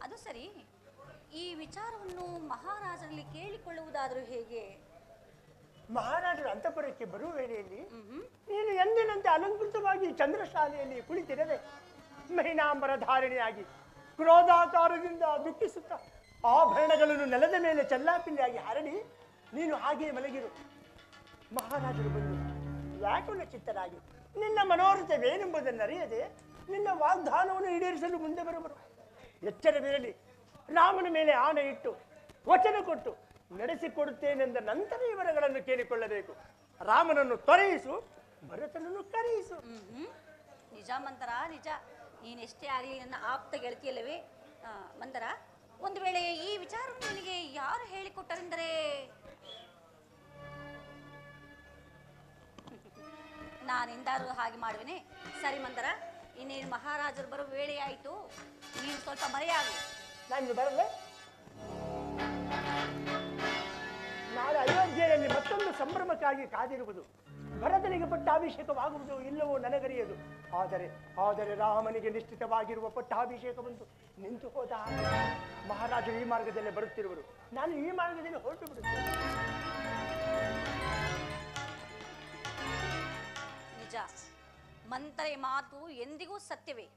ಅದು ಸರಿ, ಈ ವಿಚಾರವನ್ನು ಮಹಾರಾಜರಲ್ಲಿ ಕೇಳಿಕೊಳ್ಳುವುದಾದರೂ ಹೇಗೆ? ಮಹಾರಾಜರ ಅಂತಃಪುರಕ್ಕೆ ಬರುವ ವೇಳೆಯಲ್ಲಿ ನೀನು ಎಂದಿನಂತೆ ಅಲಂಕೃತವಾಗಿ ಚಂದ್ರಶಾಲೆಯಲ್ಲಿ ಕುಳಿತಿರದೆ ಮಹಿನಾಂಬರ ಧಾರಣೆಯಾಗಿ ಕ್ರೋಧಾಕಾರದಿಂದ ದುಃಖಿಸುತ್ತ ಆಭರಣಗಳನ್ನು ನೆಲದ ಮೇಲೆ ಚಲ್ಲಾಪಿಲ್ಲಿಯಾಗಿ ಹರಡಿ ನೀನು ಹಾಗೆಯೇ ಮಲಗಿರು. ಮಹಾರಾಜರು ಬಂದು ವ್ಯಾಕುಲ ಚಿತ್ತರಾಗಿ ನಿನ್ನ ಮನೋರಥವೇನೆಂಬುದನ್ನರಿಯದೆ ನಿನ್ನ ವಾಗ್ದಾನವನ್ನು ಈಡೇರಿಸಲು ಮುಂದೆ ಬರುವರು. ಎಚ್ಚರವಿರಲಿ, ರಾಮನ ಮೇಲೆ ಆಣೆ ಇಟ್ಟು ವಚನ ಕೊಟ್ಟು ನಡೆಸಿಕೊಡುತ್ತೇನೆಂದ ನಂತರ ಇವರಗಳನ್ನು ಕೇಳಿಕೊಳ್ಳಬೇಕು. ರಾಮನನ್ನು ತೊರೆಯಿಸು, ಭರತನನ್ನು ಕರೆಯಿಸು. ನಿಜ ಮಂತರ, ನಿಜ. ನೀನೆಷ್ಟೇ ಆಗಲಿ ನನ್ನ ಆಪ್ತ ಗೆಳತಿಯಲ್ಲವೇ? ಮಂತರ, ಒಂದು ವೇಳೆ ಈ ವಿಚಾರವನ್ನು ನಿನಗೆ ಯಾರು ಹೇಳಿಕೊಟ್ಟರೆಂದರೆ? ನಾನೆಂದಾರು ಹಾಗೆ ಮಾಡುವೆನೆ? ಸರಿ ಮಂತರ, ಇನ್ನೇನು ಮಹಾರಾಜರು ಬರುವ ವೇಳೆಯಾಯಿತು, ನೀನು ಸ್ವಲ್ಪ ಮರೆಯಾಗು. ನಾನು ಬರಲೇ? ನಾಳೆ ಅಯೋಧ್ಯೆಯಲ್ಲಿ ಮತ್ತೊಂದು ಸಂಭ್ರಮಕ್ಕಾಗಿ ಕಾದಿರುವುದು. ಭರತನಿಗೆ ಪಟ್ಟಾಭಿಷೇಕವಾಗುವುದು ಇಲ್ಲವೋ ನನಗರಿಯದು. ಆದರೆ ರಾಮನಿಗೆ ನಿಶ್ಚಿತವಾಗಿರುವ ಪಟ್ಟಾಭಿಷೇಕವಂತೂ ನಿಂತು ಹೋದ ಹಾಗೆ. ಮಹಾರಾಜರು ಈ ಮಾರ್ಗದಲ್ಲೇ ಬರುತ್ತಿರುವರು, ನಾನು ಈ ಮಾರ್ಗದಲ್ಲಿ ಹೊರಟು ಬಿಡುತ್ತೇನೆ. ನಿಜ, ಮಂತ್ರೆ ಮಾತು ಎಂದಿಗೂ ಸತ್ಯವೇ.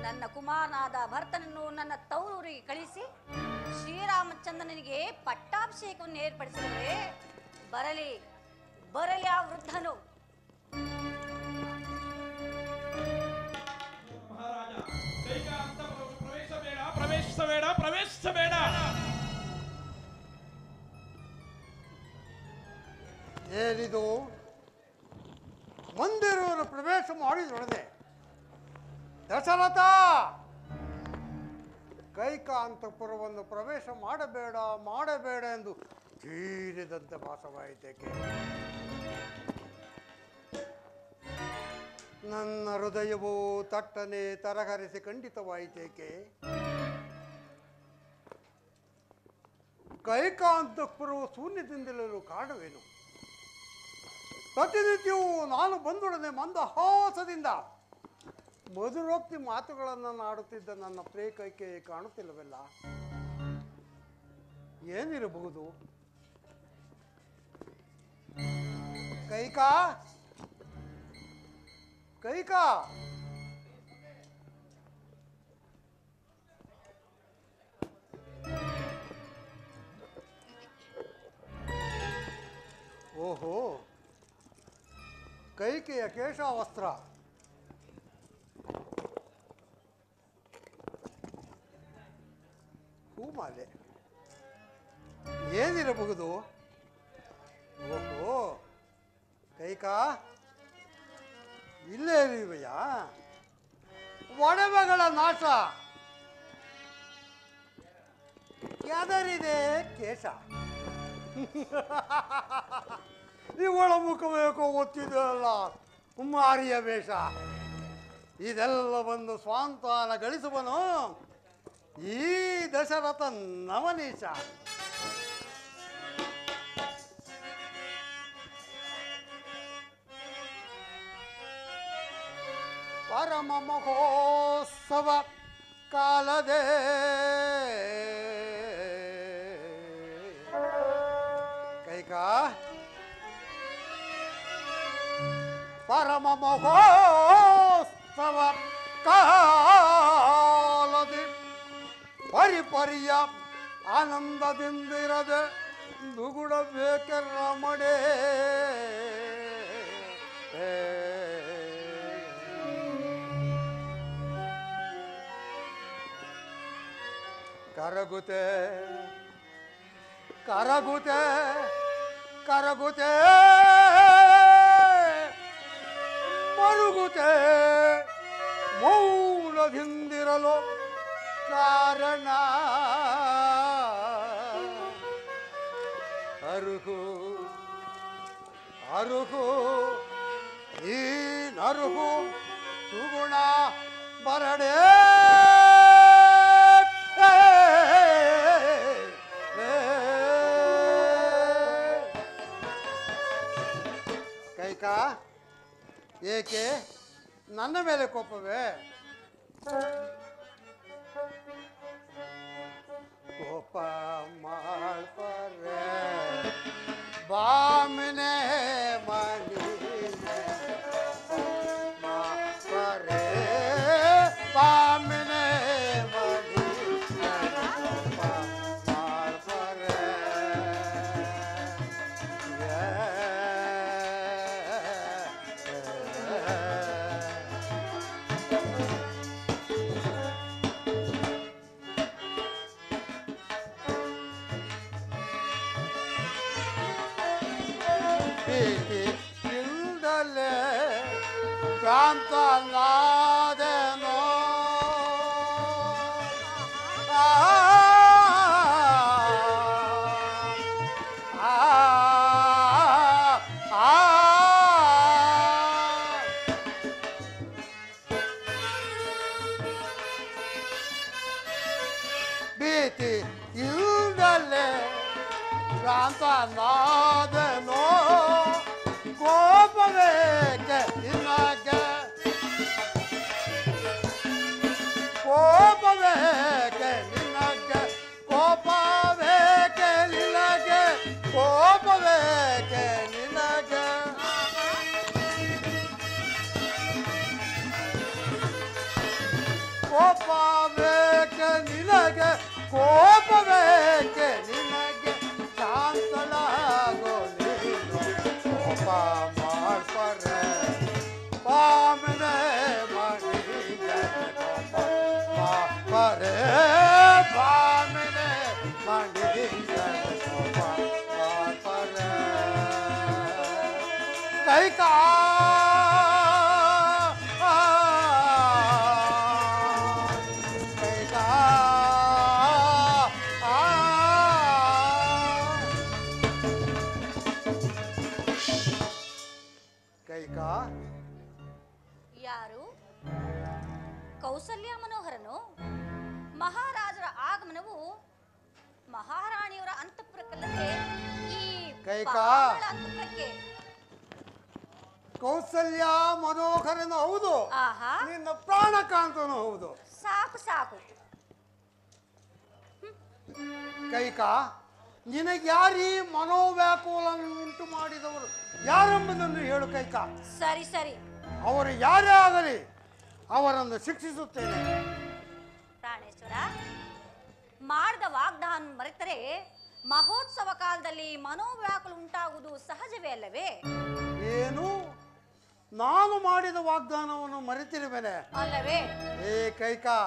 ನನ್ನ ಕುಮಾರನಾದ ಭರತನನ್ನು ನನ್ನ ತವರೂರಿಗೆ ಕಳಿಸಿ ಶ್ರೀರಾಮಚಂದ್ರನಿಗೆ ಪಟ್ಟಾಭಿಷೇಕವನ್ನು ಏರ್ಪಡಿಸಿದರೆ ಬರಲಿ ಬರಲಿ ಆ ವೃದ್ಧನು. ಪ್ರವೇಶಿಸಬೇಡ. ಏನಿದು? ಮಂದಿರವನ್ನು ಪ್ರವೇಶ ಮಾಡಿದೊಡನೆ ದಶರಥ ಕೈಕಾಂತಪುರವನ್ನು ಪ್ರವೇಶ ಮಾಡಬೇಡ ಎಂದು ತೀರಿದಂತೆ ಭಾಸವಾಯಿತೇಕೆ? ನನ್ನ ಹೃದಯವು ತಟ್ಟನೆ ತರಹರಿಸಿ ಖಂಡಿತವಾಯಿತೇಕೆ? ಕೈಕಾಂತಪುರವು ಶೂನ್ಯದಿಂದಲೂ ಕಾರಣವೇನು? ಪ್ರತಿನಿತ್ಯವೂ ನಾನು ಬಂದೊಡನೆ ಮಂದಹಾಸದಿಂದ ಮಧುರೋಕ್ತಿ ಮಾತುಗಳನ್ನು ಆಡುತ್ತಿದ್ದ ನನ್ನ ಪ್ರಿಯ ಕೈಕೆ ಕಾಣುತ್ತಿಲ್ಲವಲ್ಲ? ಏನಿರಬಹುದು? ಕೈಕಾ ಕೈಕಾ ಓಹೋ, ಕೈಕೆಯ ಕೇಶಾವಸ್ತ್ರ. ಹೂಮಾಲೆ ಏನಿರಬಹುದು? ಓಹೋ, ಕೈಕಾ ಇಲ್ಲೇ ಇರುವೆಯಾ? ಒಡವೆಗಳ ನಾಶ, ಕೆದರಿದೆ ಕೇಶ. ಇವಳ ಮುಖವೇಕೋ ಗೊತ್ತಿದೆಯಲ್ಲ, ಮಾರಿಯ ವೇಷ. ಇದೆಲ್ಲ ಬಂದು ಸ್ವಾಂತಾನ ಗಳಿಸುವನು ಈ ದಶರಥ ನವನೀಶ. ಪರಮ ಮಹೋತ್ಸವ ಕಾಲದೇ ಕೈಕಾ, ಪರಮ ಮಹೋತ್ಸವ ಕಾಲದಿ ಪರಿಪರಿಯ ಆನಂದದಿಂದಿರದೆ ದುಗುಡಬೇಕೆ ರಮಣೆ. ಕರಗುತೆ ಕರಗುತೆ ಕರಗುತೆ ಮರುಗುತೆ ಮೌನದಿಂದಿರಲು ಕಾರಣ. ಅರುಹು ಅರುಹು ಈ ನರುಹು ಸುಗುಣ ಬರಡೆ. ಕೈಕಾ, ಏಕೆ ನನ್ನ ಮೇಲೆ ಕೋಪವೇ? ಕೋಪ ಮಾಡ್ಪರೆ ಬಾಮಿನೇ ಮನಿನೇ ಮಾಡ್ಪರೆ ಬಾಮಿನೇ ಮನಿನೇ ಮಾಡ್ಪರೆ. ಇಲ್ದಲೇ ಪ್ರಾಂತನಾದೆನೋ ಭೀತಿ ಇಲ್ದಲೇ ಪ್ರಾಂತನಾದೆನೋ. ಕೋಪವೇಕೆ ನಿನಗೆ, ಕೋಪವೇಕೆ ನಿನಗೆ, ಕೋಪವೇಕೆ ನಿನಗೆ, ಕೋಪವೇಕೆ ನಿನಗೆ. ಕೋಪವೇಕೆ ನಿನಗೆ, ಕೋಪವೇಕೆ ನಿನಗೆ, ಶಾಂತಳಾಗೋ ನೀನು. ಕೋಪ ಮಾಡ್ಪರೆ ಬಾಮಿನೇ ಮನಿನೇ ಕೋಪ ಮಾಡ್ಪರೆ ಬಾಮಿನೇ ಮನಿನೇ ಕೋಪ ಮಾಡ್ಪರೆ. ಕೈಕಾ ಕೈಕಾ ಕೈಕಾ. ಯಾರು? ಕೌಸಲ್ಯ ಮನೋಹರನು? ಮಹಾರಾಜರ ಆಗಮನವು ಮಹಾರಾಣಿಯವರ ಅಂತಃಪುರಕ್ಕಲ್ಲದೆ ಈ ಕೈಕಾ. ಬಾಮಳ ಅಂತಃಪುರಕ್ಕೆ. ಕೌಸಲ್ಯ ಮನೋಹರನು ಹೌದು, ಆಹಾ, ನಿನ್ನ ಪ್ರಾಣಕಾಂತನು ಹೌದು. ಸಾಕು ಸಾಕು. ಕೈಕಾ, ನಿನಗೆ ಯಾರೀ ಮನೋವ್ಯಾಕುಲನ್ನುಂಟು ಮಾಡಿದವರು ಯಾರೆಂಬುದನ್ನು ಹೇಳು ಕೈಕಾ. ಸರಿ ಸರಿ, ಅವರು ಯಾರೇ ಆಗಲಿ ಅವರನ್ನು ಶಿಕ್ಷಿಸುತ್ತೇನೆ. ಪ್ರಾಣೇಶ್ವರ, ಮಾಡಿದ ವಾಗ್ದಾನ ಮರೆತರೆ ಮಹೋತ್ಸವ ಕಾಲದಲ್ಲಿ ಮನೋವ್ಯಾಕುಲ ಉಂಟಾಗುವುದು ಸಹಜವೇ ಅಲ್ಲವೇ? ಏನು ನಾನು ಮಾಡಿದ ವಾಗ್ದಾನವನ್ನು ಮರೆತಿರುವೆನೆ ಅಲ್ಲವೇ? ಏ ಕೈಕಾ,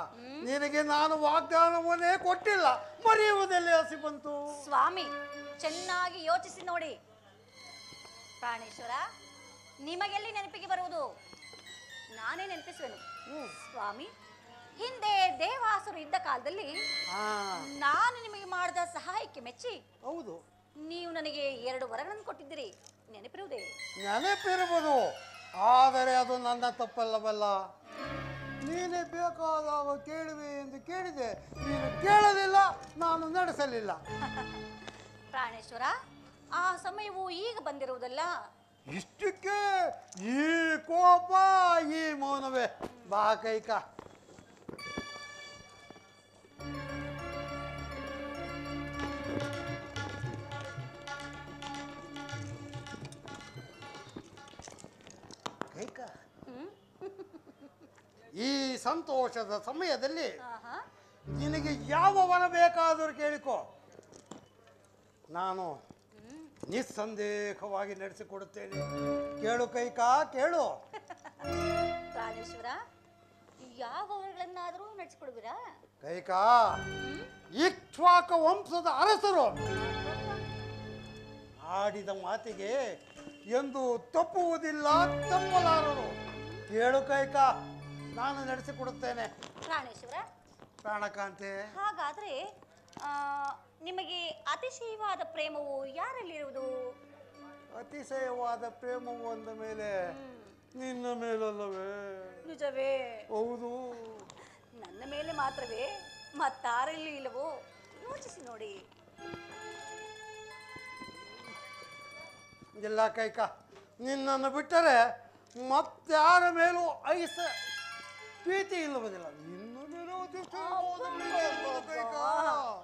ನಿನಗೆ ನಾನು ವಾಗ್ದಾನವನ್ನೇ ಕೊಟ್ಟಿಲ್ಲ, ಮರೆಯುವುದೆಲ್ಲಿ ಹಸಿ ಬಂತು? ಸ್ವಾಮಿ, ಚೆನ್ನಾಗಿ ಯೋಚಿಸಿ ನೋಡಿ. ಪ್ರಾಣೇಶ್ವರ, ನಿಮಗೆಲ್ಲಿ ನೆನಪಿಗೆ ಬರುವುದು? ನಾನೇ ನೆನಪಿಸುವೆನು. ಸ್ವಾಮಿ, ಹಿಂದೆ ದೇವಾಸುರು ಇದ್ದ ಕಾಲದಲ್ಲಿ ನಾನು ನಿಮಗೆ ಮಾಡಿದ ಸಹಾಯಕ್ಕೆ ಮೆಚ್ಚಿ ಹೌದು, ನೀವು ನನಗೆ 2 ವರಗಳನ್ನು ಕೊಟ್ಟಿದ್ದೀರಿ, ನೆನಪಿರುವುದೇ? ನೆನಪಿರುವುದು, ಆದರೆ ಅದು ನನ್ನ ತಪ್ಪಲ್ಲವಲ್ಲ. ನೀನೇ ಬೇಕಾದಾಗ ಕೇಳುವೆ ಎಂದು ಕೇಳಿದೆ, ನೀನು ಕೇಳಲಿಲ್ಲ, ನಾನು ನಡೆಸಲಿಲ್ಲ. ಪ್ರಾಣೇಶ್ವರ, ಆ ಸಮಯವು ಈಗ ಬಂದಿರುವುದಲ್ಲ. ಇಷ್ಟಕ್ಕೆ ಈ ಕೋಪ, ಈ ಮೌನವೇ? ಬಾ ಕೈಕಾ. ಕೈಕಾ, ಈ ಸಂತೋಷದ ಸಮಯದಲ್ಲಿ ನಿನಗೆ ಯಾವ ವರ ಬೇಕಾದರೂ ಕೇಳಿಕೋ, ನಾನು ನಿಸ್ಸಂದೇಹವಾಗಿ ನಡೆಸಿಕೊಡುತ್ತೇನೆ. ಕೇಳು ಕೈಕಾ, ಕೇಳು. ಪ್ರಾಣೇಶ್ವರ, ಯಾವ ವರಗಳನ್ನಾದರೂ ನಡೆಸಿಕೊಡುವಿರಾ? ಕೈಕಾ, ಇಕ್ಷ್ವಾಕ ವಂಶದ ಅರಸರು ಆಡಿದ ಮಾತಿಗೆ ಎಂದು ತಪ್ಪುವುದಿಲ್ಲ, ತಪ್ಪಲಾರರು. ಕೇಳು ಕೈಕಾ, ನಾನು ನಡೆಸಿಕೊಡುತ್ತೇನೆ. ಪ್ರಾಣೇಶ್ವರ, ಪ್ರಾಣಕಾಂತೆ, ಹಾಗಾದ್ರೆ ನಿಮಗೆ ಅತಿಶಯವಾದ ಪ್ರೇಮವು ಯಾರಲ್ಲಿರುವುದು? ಅತಿಶಯವಾದ ಪ್ರೇಮವು ಅಂದ ಮೇಲೆ ನಿನ್ನ ಮೇಲಲ್ಲವೇ? ನಿಜವೇ? ಹೌದು. ನನ್ನ ಮೇಲೆ ಮಾತ್ರವೇ? ಮತ್ತಾರಲ್ಲಿ ಇಲ್ಲವೋ? ಯೋಚಿಸಿ ನೋಡಿ. ಇಲ್ಲ ಕೈಕಾ, ನಿನ್ನನ್ನು ಬಿಟ್ಟರೆ ಮತ್ತಾರ ಮೇಲೂ ಪ್ರೀತಿ ಇಲ್ಲವುದಿಲ್ಲ. ನಿನ್ನ ಮೇಲೂ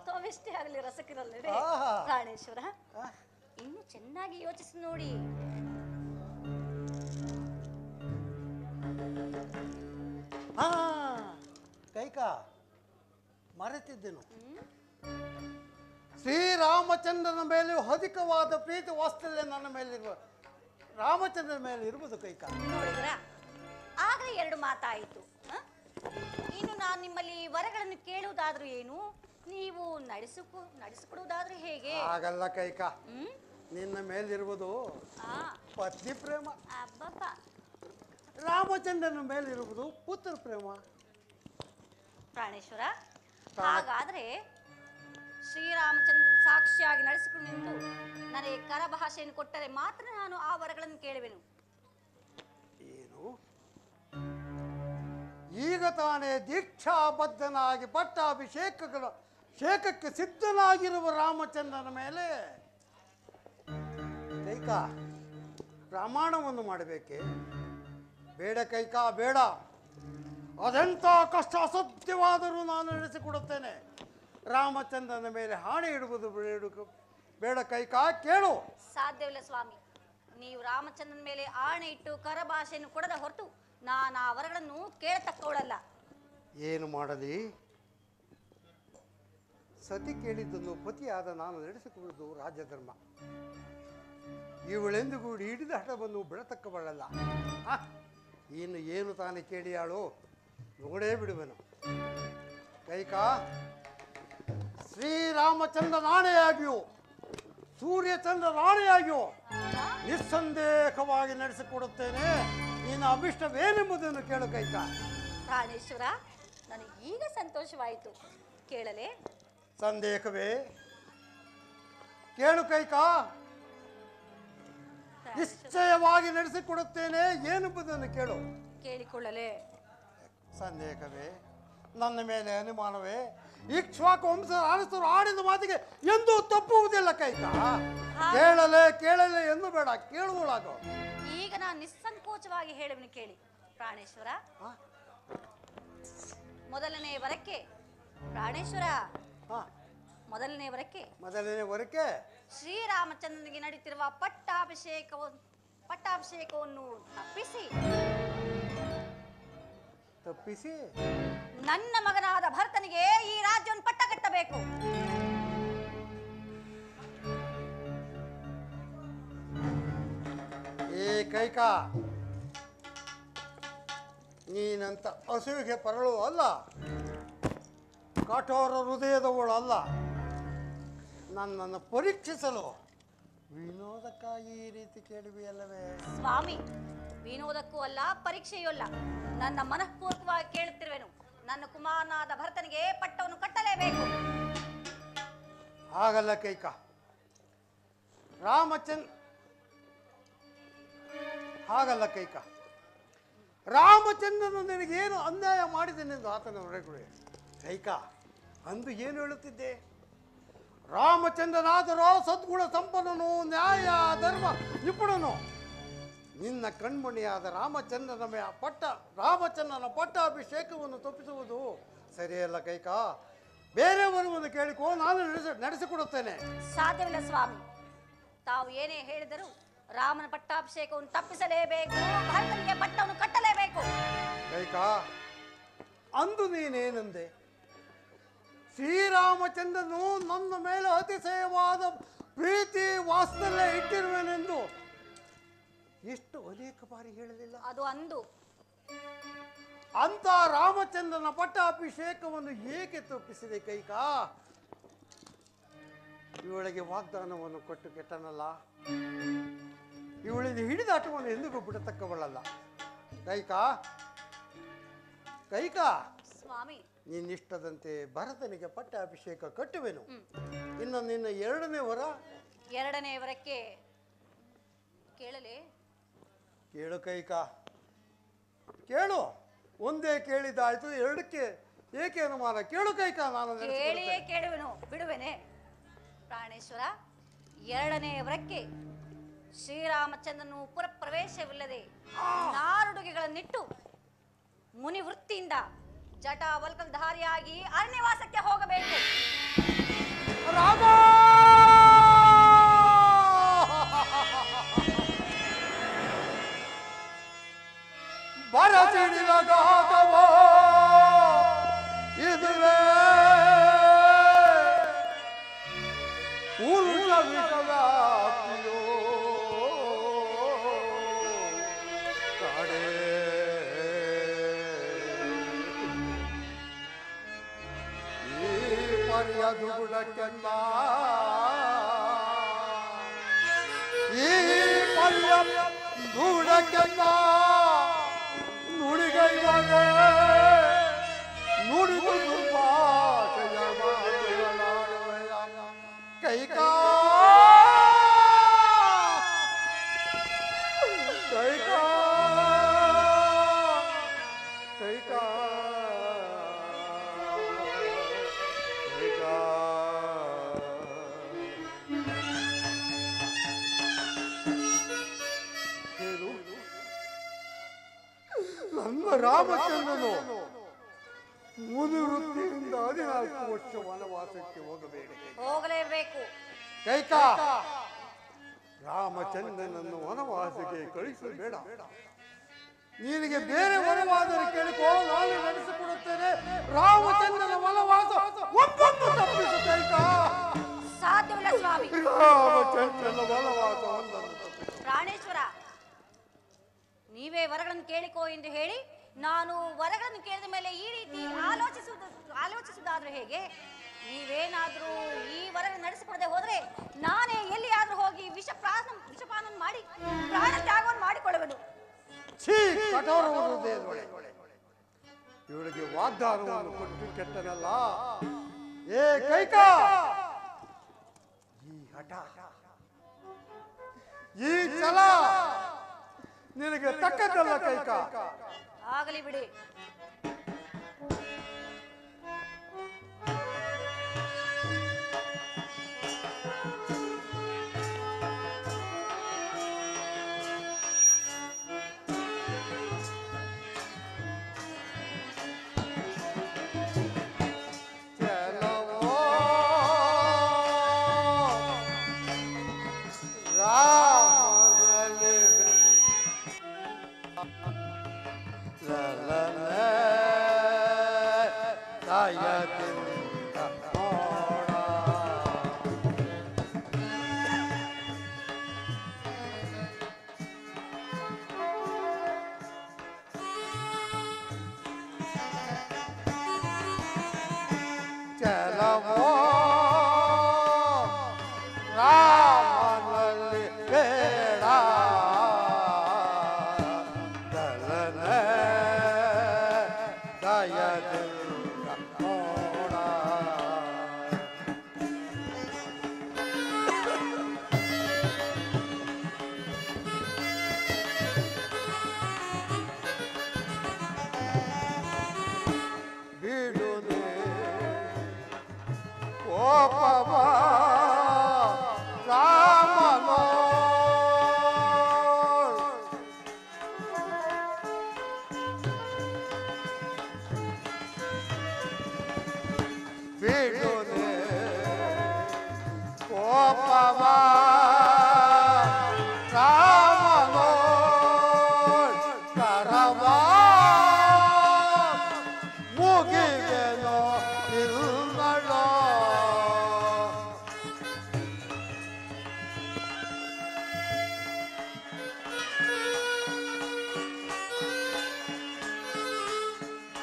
ತಾವೆಷ್ಟೇ ಆಗಲಿ ರಸಕಿರಲ್ಲವೇ? ಆಹಾ. ಪ್ರಾಣೇಶ್ವರ, ಇನ್ನು ಚೆನ್ನಾಗಿ ಯೋಚಿಸಿ ನೋಡಿ. ಹಾ ಕೈಕಾ, ಮರೆತಿದ್ದೆನು. ಶ್ರೀರಾಮಚಂದ್ರನ ಮೇಲೆ ಅಧಿಕವಾದ ಪ್ರೀತಿ ವಾತ್ಸಲ್ಯ ನನ್ನ ಮೇಲಿರುವ ರಾಮಚಂದ್ರನ ಮೇಲೆ ಇರುವುದು ಕೈಕಾ. ನೋಡಿದ್ರ, ಆಗಲೇ 2 ಮಾತಾಯಿತು. ಇನ್ನು ನಾನು ನಿಮ್ಮಲ್ಲಿ ವರಗಳನ್ನು ಕೇಳುವುದಾದ್ರೂ ಏನು, ನೀವು ನಡೆಸಿಕೊಡುವುದಾದ್ರೂ ಹೇಗೆ? ಹಾಗಲ್ಲ ಕೈಕಾ, ನಿನ್ನ ಮೇಲಿರುವುದು ಪತ್ನಿ ಪ್ರೇಮ, ಅಬ್ಬಬ್ಬ. ರಾಮಚಂದ್ರನ ಮೇಲಿರುವುದು ಪುತ್ರ ಪ್ರೇಮ. ಪ್ರಾಣೇಶ್ವರ, ಹಾಗಾದ್ರೆ ಶ್ರೀರಾಮಚಂದ್ರ ಸಾಕ್ಷಿಯಾಗಿ ನಡೆಸಿಕೊಂಡು ನಿಂತು ನನಗೆ ಕರಭಾಷೆಯನ್ನು ಕೊಟ್ಟರೆ ಮಾತ್ರ ನಾನು ಆ ವರಗಳನ್ನು ಕೇಳುವೆನು. ಏನು? ಈಗ ತಾನೇ ದೀಕ್ಷಾಬದ್ಧನಾಗಿ ಪಟ್ಟಾಭಿಷೇಕಕ್ಕೆ ಸಿದ್ಧನಾಗಿರುವ ರಾಮಚಂದ್ರನ ಮೇಲೆ ಕೈಕಾ ಪ್ರಮಾಣವನ್ನು ಮಾಡಬೇಕೆ? ಬೇಡ ಕೈಕಾ, ಬೇಡ. ಅದೆಂಥ ಕಷ್ಟ ಅಸಾಧ್ಯವಾದರೂ ನಾನು ನಡೆಸಿಕೊಡುತ್ತೇನೆ. ರಾಮಚಂದ್ರನ ಮೇಲೆ ಹಾಣೆ ಇಡುವುದು ಬೇಡ ಕೈಕಾ, ಕೇಳು. ಸಾಧ್ಯವಿಲ್ಲ ಸ್ವಾಮಿ, ನೀವು ರಾಮಚಂದ್ರನ ಮೇಲೆ ಆಣೆ ಇಟ್ಟು ಕರಭಾಷೆಯನ್ನು ಕೊಡದ ಹೊರತು ನಾನು ಆ ವರಗಳನ್ನು ಕೇಳತಕ್ಕವಳಲ್ಲ. ಏನು ಮಾಡಲಿ? ಸತಿ ಕೇಳಿದ್ದನ್ನು ಪತಿಯಾದ ನಾನು ನಡೆಸಿಕೊಳ್ಳುವುದು ರಾಜಧರ್ಮ. ಇವಳೆಂದುಗೂಡಿ ಹಿಡಿದ ಹಠವನ್ನು ಬಿಡತಕ್ಕವಳಲ್ಲ. ಇನ್ನು ಏನು ತಾನೇ ಕೇಳಿಯಾಳು ನೋಡೇ ಬಿಡುವೆನು. ಕೈಕಾ, ಶ್ರೀರಾಮಚಂದ್ರ ನಾಣೆಯಾಗಿಯೋ ಸೂರ್ಯಚಂದ್ರ ನಾಣೆಯಾಗಿಯೋ ನಿಸ್ಸಂದೇಹವಾಗಿ ನಡೆಸಿಕೊಡುತ್ತೇನೆ. ನಿನ್ನ ಅಭಿಷ್ಟವೇನೆಂಬುದನ್ನು ಕೇಳು ಕೈಕಾ. ಪ್ರಾಣೇಶ್ವರ, ನನಗೆ ಈಗ ಸಂತೋಷವಾಯಿತು. ಕೇಳಲೇ? ಸಂದೇಹವೇ? ಕೇಳು ಕೈಕಾ, ನಿಶ್ಚಯವಾಗಿ ನಡೆಸಿಕೊಡುತ್ತೇನೆ. ಏನೆಂಬುದನ್ನು ಕೇಳು. ಕೇಳಿಕೊಳ್ಳಲೇ? ಸಂದೇಹವೇ? ನನ್ನ ಮೇಲೆ ಅನುಮಾನವೇ? ಇಕ್ಷ್ವಾಕ ವಂಶದ ಅರಸರು ಆಡಿದ ಮಾತಿಗೆ ಎಂದೂ ತಪ್ಪುವುದಿಲ್ಲ ಕೈಕಾ. ಕೇಳಲೇ ಎಂದು ಬೇಡ, ಕೇಳುವಳಾಗೋ. ಈಗ ನಾನು ನಿಸ್ಸಂಕೋಚವಾಗಿ ಹೇಳುವೆನು, ಕೇಳಿ. ಪ್ರಾಣೇಶ್ವರ, ಮೊದಲನೇ ವರಕ್ಕೆ ಪ್ರಾಣೇಶ್ವರ, ಮೊದಲನೇ ವರಕ್ಕೆ ಶ್ರೀರಾಮಚಂದ್ರನಿಗೆ ನಡೀತಿರುವ ಪಟ್ಟಾಭಿಷೇಕವನ್ನು ತಪ್ಪಿಸಿ ನನ್ನ ಮಗನಾದ ಭರತನಿಗೆ ಈ ರಾಜ್ಯವನ್ನು ಪಟ್ಟ ಕಟ್ಟಬೇಕು. ಏ ಕೈಕಾ, ನೀನಂತ ಹಸುವಿಗೆ ಪರಳು ಅಲ್ಲ, ಕಠೋರ ಹೃದಯದವಳು ಅಲ್ಲ. ನನ್ನನ್ನು ಪರೀಕ್ಷಿಸಲು ವಿನೋದಕ್ಕಾಗಿ ಈ ರೀತಿ ಕೇಳುವೆಯಲ್ಲವೇ? ಸ್ವಾಮಿ, ವಿನೋದಕ್ಕೂ ಅಲ್ಲ, ಪರೀಕ್ಷೆಯೂ ಅಲ್ಲ. ನನ್ನ ಮನಃಪೂರ್ವಕವಾಗಿ ಕೇಳುತ್ತಿರುವೆನು. ನನ್ನ ಕುಮಾರನಾದ ಭರತನಿಗೆ ಪಟ್ಟವನ್ನು ಕಟ್ಟಲೇಬೇಕು. ಹಾಗಲ್ಲ ಕೈಕ, ಹಾಗಲ್ಲ ಕೈಕ, ರಾಮಚಂದ್ರನು ನಿನಗೇನು ಅನ್ಯಾಯ ಮಾಡಿದನೆಂದು ಆತನ ಹೊರಗುಡೆ. ಕೈಕ, ಅಂದು ಏನು ಹೇಳುತ್ತಿದ್ದೆ? ರಾಮಚಂದ್ರನಾದರೋ ಸದ್ಗುಣ ಸಂಪನ್ನನು, ನ್ಯಾಯ ಧರ್ಮ ನಿಪುಣನು. ನಿನ್ನ ಕಣ್ಮಣಿಯಾದ ರಾಮಚಂದ್ರನ ಪಟ್ಟಾಭಿಷೇಕವನ್ನು ತಪ್ಪಿಸುವುದು ಸರಿಯಲ್ಲ ಕೈಕ. ಬೇರೆಯವರನ್ನು ಕೇಳಿಕೋ, ನಾನು ನಡೆಸಿಕೊಡುತ್ತೇನೆ. ಸಾಧ್ಯವಿಲ್ಲ ಸ್ವಾಮಿ. ತಾವು ಏನೇ ಹೇಳಿದರೂ ರಾಮನ ಪಟ್ಟಾಭಿಷೇಕವನ್ನು ತಪ್ಪಿಸಲೇಬೇಕು, ಭರತನಿಗೆ ಪಟ್ಟವನ್ನು ಕಟ್ಟಲೇಬೇಕು. ಕೈಕ, ಅಂದು ನೀನೇನೆಂದೆ? ಶ್ರೀರಾಮಚಂದ್ರನು ನನ್ನ ಮೇಲೆ ಅತಿಶಯವಾದ ಪ್ರೀತಿ ವಾತ್ಸಲ್ಯ ಇಟ್ಟಿರುವೆನೆಂದು ಎಷ್ಟು ಅನೇಕ ಬಾರಿ ಹೇಳಲಿಲ್ಲ? ಅದು ಅಂದು. ಅಂತ ರಾಮಚಂದ್ರನ ಪಟ್ಟಾಭಿಷೇಕವನ್ನು ಏಕೆ ತಪ್ಪಿಸಿದೆ ಕೈಕ? ಇವಳಿಗೆ ವಾಗ್ದಾನವನ್ನು ಕೊಟ್ಟು ಕೆಟ್ಟನಲ್ಲ, ಇವಳಿಗೆ ಹಿಡಿದಾಟವನ್ನು ಎಂದಿಗೂ ಬಿಡತಕ್ಕವಳಲ್ಲ. ಕೈಕ, ಸ್ವಾಮಿ, ನಿನ್ನಿಷ್ಟದಂತೆ ಭರತನಿಗೆ ಪಟ್ಟಾಭಿಷೇಕ ಕಟ್ಟುವೆನು. ಇನ್ನು ನಿನ್ನ ಎರಡನೇ ವರಕ್ಕೆ ಕೇಳಲೇ? ಕೇಳು ಕೈಕ, ಕೇಳು. ಒಂದೇ ಕೇಳಿದಾಯ್ತು, ಎರಡಕ್ಕೆ ಏಕೆ ಅನುಮಾನ? ಕೇಳು ಕೈಕ, ನಾನು ಕೇಳಿಯೇ ಕೇಳುವೆನು, ಬಿಡುವೆನೆ. ಪ್ರಾಣೇಶ್ವರ, ಎರಡನೇ ವರಕ್ಕೆ ಶ್ರೀರಾಮಚಂದ್ರನು ಪುರಪ್ರವೇಶವಿಲ್ಲದೆ ನಾರುಡುಗೆಗಳನ್ನಿಟ್ಟು ಮುನಿವೃತ್ತಿಯಿಂದ ಜಟಾವಲ್ಕಧಾರಿಯಾಗಿ ಅರಣ್ಯವಾಸಕ್ಕೆ ಹೋಗಬೇಕು. ರಾಮ ಬರಸಿಡಿದ ಗಾತವೋ ಇದುವೇ, ಉರುಳ ವಿಷವ್ಯಾಪ್ತಿಯೋ ಕಡೆ. ಈ ಮರ್ಯಾದು ಗುಡಕ್ಕೆಲ್ಲ, ಈ ಮರ್ಯಾದ ಗುಡಕ್ಕೆಲ್ಲ ನುಡಿಗೈವರೆ ನುಡಿದು ಭಾಷೆಯ ಮಾತುಗಳಾಡುವೆಯ. ಕೈಕ, ಕೈಕ, ಕೈಕ, ಕೈಕ. ನನ್ನ ರಾಮಚಂದ್ರನು ಮುನಿವೃತ್ತಿಯಿಂದ 14 ವರ್ಷ ವನವಾಸಕ್ಕೆ ಹೋಗಲೇಬೇಕು. ಕೈಕ, ರಾಮಚಂದ್ರನನ್ನು ವನವಾಸಕ್ಕೆ ಕಳಿಸಬೇಡ. ನಿನಗೆ ಬೇರೆ ವನವಾದರೆ ಕೇಳಿಕೋ, ನಾನು ನಡೆಸಿಕೊಡುತ್ತೇನೆ. ರಾಮಚಂದ್ರನ ವನವಾಸ ಒಂದೊಂದು ತಪ್ಪಿಸು ಕೈಕ. ಸಾಧ್ಯವಿಲ್ಲ ಸ್ವಾಮಿ. ರಾಮಚಂದ್ರನ ವನವಾಸ ಒಂದೊಂದು ತಪ್ಪಿಸು. ಪ್ರಾಣೇಶ್ವರ, ನೀವೇ ವರಗಳನ್ನು ಕೇಳಿಕೋ ಎಂದು ಹೇಳಿ ನಾನು ವರಗಳನ್ನು ಕೇಳಿದ ಮೇಲೆ ಈ ರೀತಿ ಆಲೋಚಿಸುವುದಾದ್ರೂ ಹೇಗೆ? ನೀವೇನಾದ್ರೂ ಈ ವರಗಳನ್ನು ನಡೆಸಿಕೊಡದೆ ಹೋದ್ರೆ ನಾನೇ ಎಲ್ಲಿಯಾದ್ರೂ ಹೋಗಿ ವಿಷಪಾನ ಮಾಡಿ ಪ್ರಾಣ ತ್ಯಾಗವನ್ನು ಮಾಡಿಕೊಳ್ಳುವೆನು. ಕಠೋರ ಹೃದಯದೊಳೆ ಇವಳಿಗೆ ವಾಗ್ದಾನವನ್ನು ಕೊಟ್ಟು ಕೆಟ್ಟನಲ್ಲ. ಏ ಕೈಕ, ಈ ಹಠ, ಈ ಛಲ ನಿನಗೆ ತಕ್ಕದ್ದಲ್ಲ ಕೈಕ. ಆಗಲಿ ಬಿಡಿ.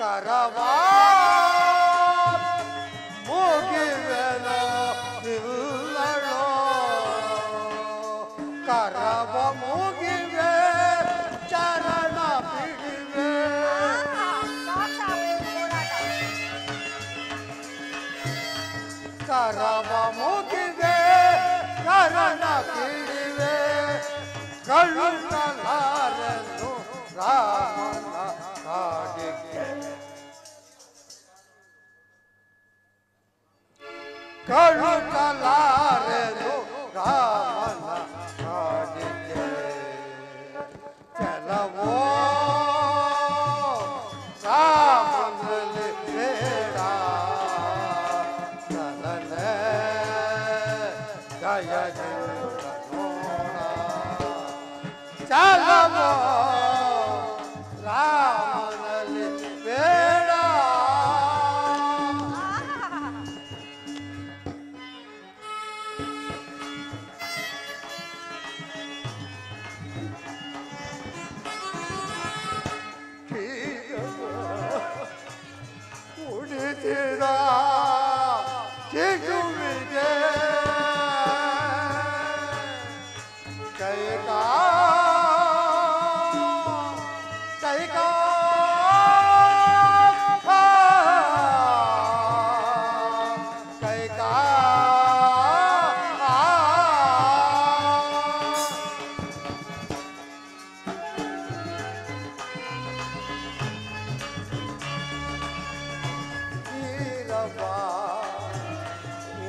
ಕರವಾ ಮುಗಿವೆನೋ ನಿಲ್ಲಳೋ ಕರವ ಮುಗಿವೆ ಚರಣ ಬಿಡಿವೆ ಕರವ ಮುಗಿವೆ ಚರಣ ಬಿಡಿವೆ ಕಳುಕಲಾರನು ರಾಮನ ಕಾಡಿಗೆ ಕಳುಕಲಾರನು ರಾಮನ ಕಾಡಿಗೆ ಕೆಲವೋ ರಾಮನಲ್ಲಿ ಬೇಡ ಚಲನೆ ಜಯದಿಂದ ನೋಡ ಚಲವೋ ರಾಮನಲ್ಲಿ ಬೇಡ ಉಳಿಸಿದ ಶಿಶುವಿಗೆ ಕೈಕಾ ಕೈಕಾ ಕೈಕಾ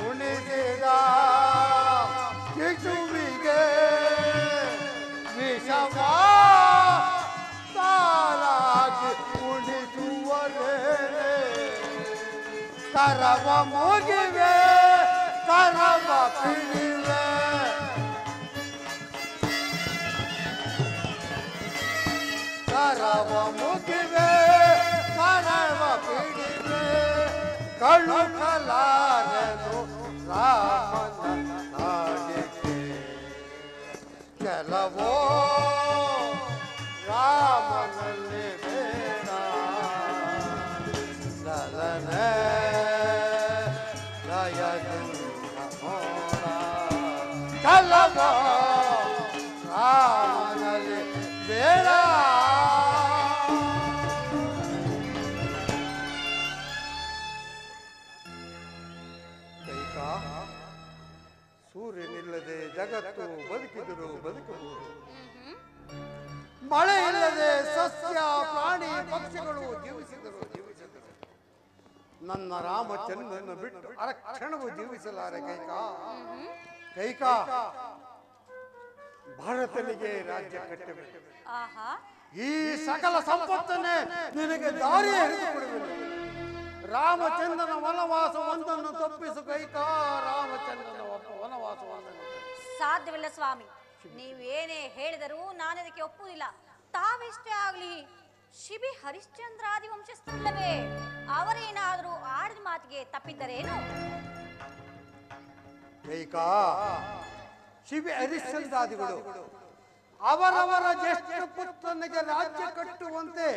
ಉಣಿಸಿದ ಶಿಶುವಿಗೆ ವಿಷವ ಸಾಲಾಗಿ ಉಣಿಸುವರೇ ಕರವ ಮುಗಿವೆ ಕರವ ಪಿಡಿವೆ ಕರವ ಮುಗಿವೆ ಕರವ ಪಿಡಿವೆ ಕಳುಕಲಾರನು ರಾಮನ ನಾಡಿಗೆ ಕೆಲವೋ ರಾಮನಲ್ಲಿ ಬೇಡ ಲಲನೆ ಜಯದಿಂದ ನೋಡ ಕೆಲವೋ ರಾಮನಲ್ಲಿ ಬೇಡ ಸೂರ್ಯನಿಲ್ಲದೆ ಜಗತ್ತು ಬದುಕಿದರು ಬದುಕಬಹುದು ಮಳೆ ಇಲ್ಲದೆ ಸಸ್ಯ ಪ್ರಾಣಿ ಪಕ್ಷಿಗಳು ಜೀವಿಸಿದರು ನನ್ನ ರಾಮಚಂದ್ರನ ಬಿಟ್ಟು ಅರಕ್ಷಣವು ಜೀವಿಸಲಾರೆ ಕೈಕಾ ಭಾರತನಿಗೆ ರಾಜ್ಯ ಕಟ್ಟಬೇಕು ಈ ಸಕಲ ಸಂಪತ್ತನ್ನೇ ನಿನಗೆ ದಾರಿ ಹಿಡಿದುಕೊಡುವುದು ರಾಮಚಂದ್ರನ ವನವಾಸ ಒಂದನ್ನು ತಪ್ಪಿಸು ಕೈಕಾ ರಾಮಚಂದ್ರನ ವನವಾಸವನ್ನು ಸಾಧ್ಯವಿಲ್ಲ ಸ್ವಾಮಿ, ನೀವೇನೇ ಹೇಳಿದರೂ ನಾನು ಇದಕ್ಕೆ ಒಪ್ಪುವುದಿಲ್ಲ. ತಾವೆಷ್ಟೇ ಆಗಲಿ ಶಿಬಿ ಹರಿಶ್ಚಂದ್ರಾದಿ ವಂಶಸ್ಥರಲ್ಲವೇ, ಅವರೇನಾದರೂ ಆಡಿದ ಮಾತಿಗೆ ತಪ್ಪಿದ್ದರೇನು? ಕೈಕಾ ಶಿಬಿ ಹರಿಶ್ಚಂದ್ರಾದಿಗಳು ಅವರವರ ಜ್ಯೇಷ್ಠ ಪುತ್ರನಿಗೆ ರಾಜ್ಯ ಕಟ್ಟುವಂತೆ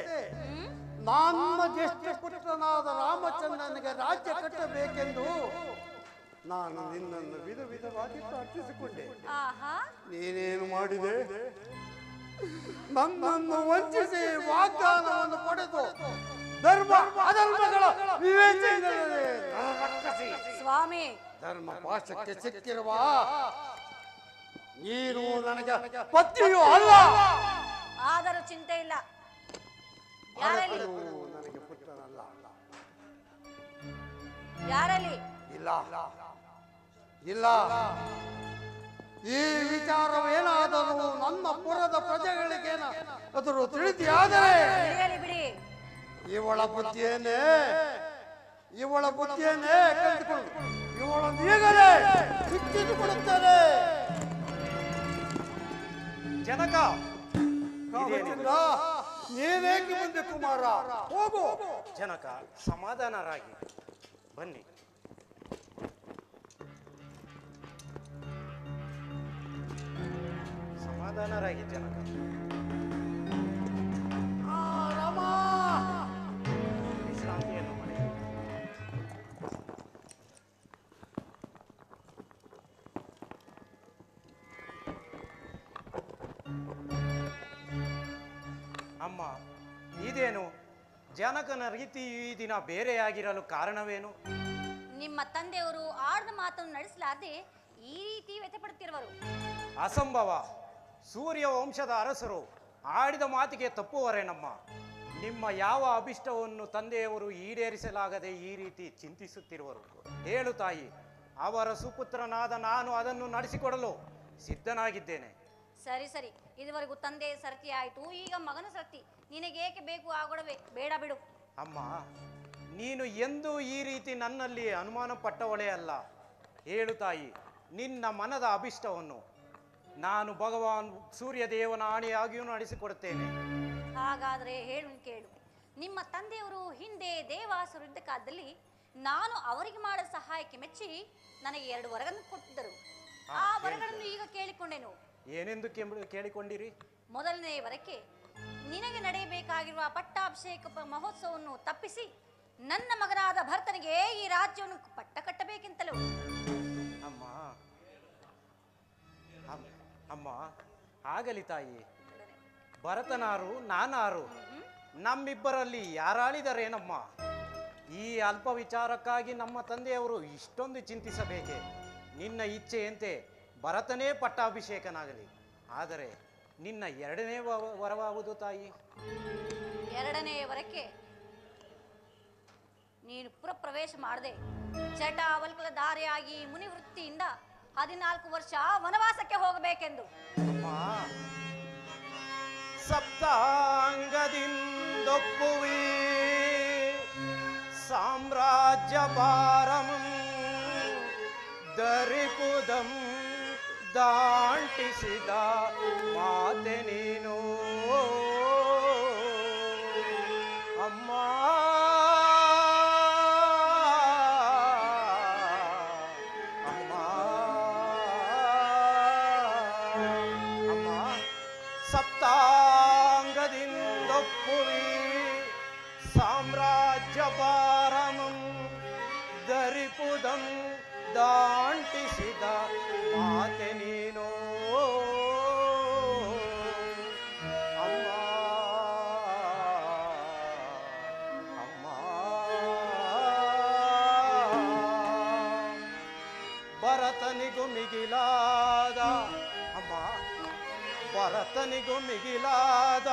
ನನ್ನ ಜ್ಯೇಷ್ಠ ಪುತ್ರನಾದ ರಾಮಚಂದ್ರನಿಗೆ ರಾಜ್ಯ ಕಟ್ಟಬೇಕೆಂದು ನಾನು ನಿನ್ನನ್ನು ವಿಧ ವಿಧವಾಗಿ ಪ್ರಾರ್ಥಿಸಿಕೊಂಡೆ. ನೀನೇನು ಮಾಡಿದೆ? ನನ್ನನ್ನು ವಂಚಿಸಿ ವಾಗ್ದಾನವನ್ನು ಪಡೆದು ಧರ್ಮ ಅಧರ್ಮಗಳ ವಿವೇಚನೆ ಸ್ವಾಮಿ, ಧರ್ಮ ಪಾಶಕ್ಕೆ ಸಿಕ್ಕಿರುವ ನೀನು ನನಗೆ ಪತಿಯೂ ಅಲ್ಲ. ಆದರೂ ಚಿಂತೆ ಇಲ್ಲ, ನನಗೆ ಪುತ್ರನಲ್ಲ. ಯಾರಲ್ಲಿ ಇಲ್ಲ ಇಲ್ಲ, ಈ ವಿಚಾರವೇನಾದರೂ ನನ್ನ ಪುರದ ಪ್ರಜೆಗಳಿಗೆ ಅದರ ತಿಳಿದಿಯಾದರೆ ಬಿಡಿ, ಇವಳ ಬುದ್ಧಿಯನ್ನೇ ಕಳೆದುಕೊಂಡು ಇವಳನ್ನು ಈಗಲೇ ಬಿಚ್ಚಿಟ್ಟುಕೊಡುತ್ತಾರೆ. ಜನಕ, ನೀನೇಕೆ ಬಂದೆ ಕುಮಾರ? ಹೋಗು. ಜನಕ, ಸಮಾಧಾನರಾಗಿ ಬನ್ನಿ. ಸಮಾಧಾನರಾಗಿ ಜನಕ. ರಾಮ ಅಮ್ಮ, ಇದೇನು ಜನಕನ ರೀತಿ ಈ ದಿನ ಬೇರೆಯಾಗಿರಲು ಕಾರಣವೇನು? ನಿಮ್ಮ ತಂದೆಯವರು ಆಡಿದ ಮಾತನ್ನು ನಡೆಸಲಾರದೆ ಈ ರೀತಿ ವ್ಯಥೆಪಡುತ್ತಿರುವರು. ಅಸಂಭವ. ಸೂರ್ಯ ವಂಶದ ಅರಸರು ಆಡಿದ ಮಾತಿಗೆ ತಪ್ಪುವರೇನಮ್ಮ? ನಿಮ್ಮ ಯಾವ ಅಭಿಷ್ಟವನ್ನು ತಂದೆಯವರು ಈಡೇರಿಸಲಾಗದೆ ಈ ರೀತಿ ಚಿಂತಿಸುತ್ತಿರುವರು? ಹೇಳು ತಾಯಿ, ಅವರ ಸುಪುತ್ರನಾದ ನಾನು ಅದನ್ನು ನಡೆಸಿಕೊಡಲು ಸಿದ್ಧನಾಗಿದ್ದೇನೆ. ಸರಿ ಸರಿ, ಇದುವರೆಗೂ ತಂದೆ ಸರತಿ ಆಯಿತು, ಈಗ ಮಗನ ಸರತಿ. ನಿನಗೇಕೆ ಬೇಕು ಆ ಗೊಡವೆ? ಬೇಡ ಬಿಡು. ಅಮ್ಮ, ನೀನು ಎಂದೂ ಈ ರೀತಿ ನನ್ನಲ್ಲಿ ಅನುಮಾನ ಪಟ್ಟವಳೇ ಅಲ್ಲ. ಹೇಳು ತಾಯಿ, ನಿನ್ನ ಮನದ ಅಭಿಷ್ಟವನ್ನು ನಾನು ಭಗವಾನ್ ಸೂರ್ಯದೇವನ ಆಣೆಯಾಗಿಯೂ ನಡೆಸಿಕೊಡುತ್ತೇನೆ. ಹಾಗಾದರೆ ಹೇಳು ಕೇಳು. ನಿಮ್ಮ ತಂದೆಯವರು ಹಿಂದೆ ದೇವಾಸುರ ಯುದ್ಧ ಕಾಲದಲ್ಲಿ ನಾನು ಅವರಿಗೆ ಮಾಡಿದ ಸಹಾಯಕ್ಕೆ ಮೆಚ್ಚಿ ನನಗೆ 2 ವರಗಳನ್ನು ಕೊಟ್ಟಿದ್ದರು. ಆ ವರಗಳನ್ನು ಈಗ ಕೇಳಿಕೊಂಡೆನು. ಏನೆಂದು ಕೇಳಿಕೊಂಡಿರಿ? ಮೊದಲನೇ ವರಕ್ಕೆ ನಿನಗೆ ನಡೆಯಬೇಕಾಗಿರುವ ಪಟ್ಟಾಭಿಷೇಕ ಮಹೋತ್ಸವವನ್ನು ತಪ್ಪಿಸಿ ನನ್ನ ಮಗನಾದ ಭರತನಿಗೆ ಈ ರಾಜ್ಯವನ್ನು ಪಟ್ಟ ಕಟ್ಟಬೇಕೆಂತಲೂ. ಅಮ್ಮ ಅಮ್ಮ ಆಗಲಿ ತಾಯಿ. ಭರತನಾರು ನಾನಾರು, ನಮ್ಮಿಬ್ಬರಲ್ಲಿ ಯಾರಾಳಿದರೇನಮ್ಮ? ಈ ಅಲ್ಪ ವಿಚಾರಕ್ಕಾಗಿ ನಮ್ಮ ತಂದೆಯವರು ಇಷ್ಟೊಂದು ಚಿಂತಿಸಬೇಕೆ? ನಿನ್ನ ಇಚ್ಛೆಯಂತೆ ಭರತನೇ ಪಟ್ಟಾಭಿಷೇಕನಾಗಲಿ. ಆದರೆ ನಿನ್ನ 2ನೇ ವರವಾವುದು ತಾಯಿ? 2ನೇ ವರಕ್ಕೆ ನೀನು ಪುರಪ್ರವೇಶ ಮಾಡದೆ ಚಟಾವಲ್ಕಲ ದಾರಿಯಾಗಿ ಮುನಿವೃತ್ತಿಯಿಂದ 14 ವರ್ಷ ವನವಾಸಕ್ಕೆ ಹೋಗಬೇಕೆಂದು. ಸಪ್ತಾಂಗದಿಂದೊಪ್ಪುವಿ ಸಾಮ್ರಾಜ್ಯ ಭಾರಮಂ ದರಿಪುದಂ ದಾಂಟಿಸಿದ ಮಾತೆ ನೀನು ಅಮ್ಮ. ಸಪ್ತಾಂಗದಿಂದೊಪ್ಪುವಿ ಸಾಮ್ರಾಜ್ಯ ಭಾರಮಂ ದರಿಪುದಂ ದಾಂಟಿಸಿದ ಮಾತೆ ನೀನು ಅಮ್ಮ ಅಮ್ಮ. ಭರತನಿಗೂ ಮಿಗಿಲಾದ ಅಮ್ಮ, ಭರತನಿಗೂ ಮಿಗಿಲಾದ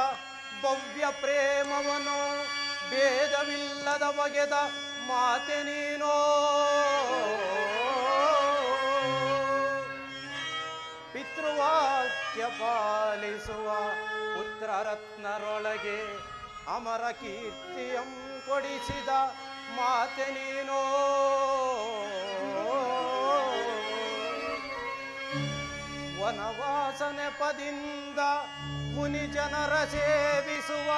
ಭವ್ಯ ಪ್ರೇಮವನು ಭೇದವಿಲ್ಲದ ಬಗೆದ ಮಾತೆ ನೀನೋ ಪಿತೃವಾಕ್ಯ ಪಾಲಿಸುವ ಪುತ್ರರತ್ನರೊಳಗೆ ಅಮರ ಕೀರ್ತಿಯಂ ಕೊಡಿಸಿದ ಮಾತೆ ನೀನೋ ವನವಾಸ ನೆಪದಿಂದ ಮುನಿ ಜನರ ಸೇವಿಸುವ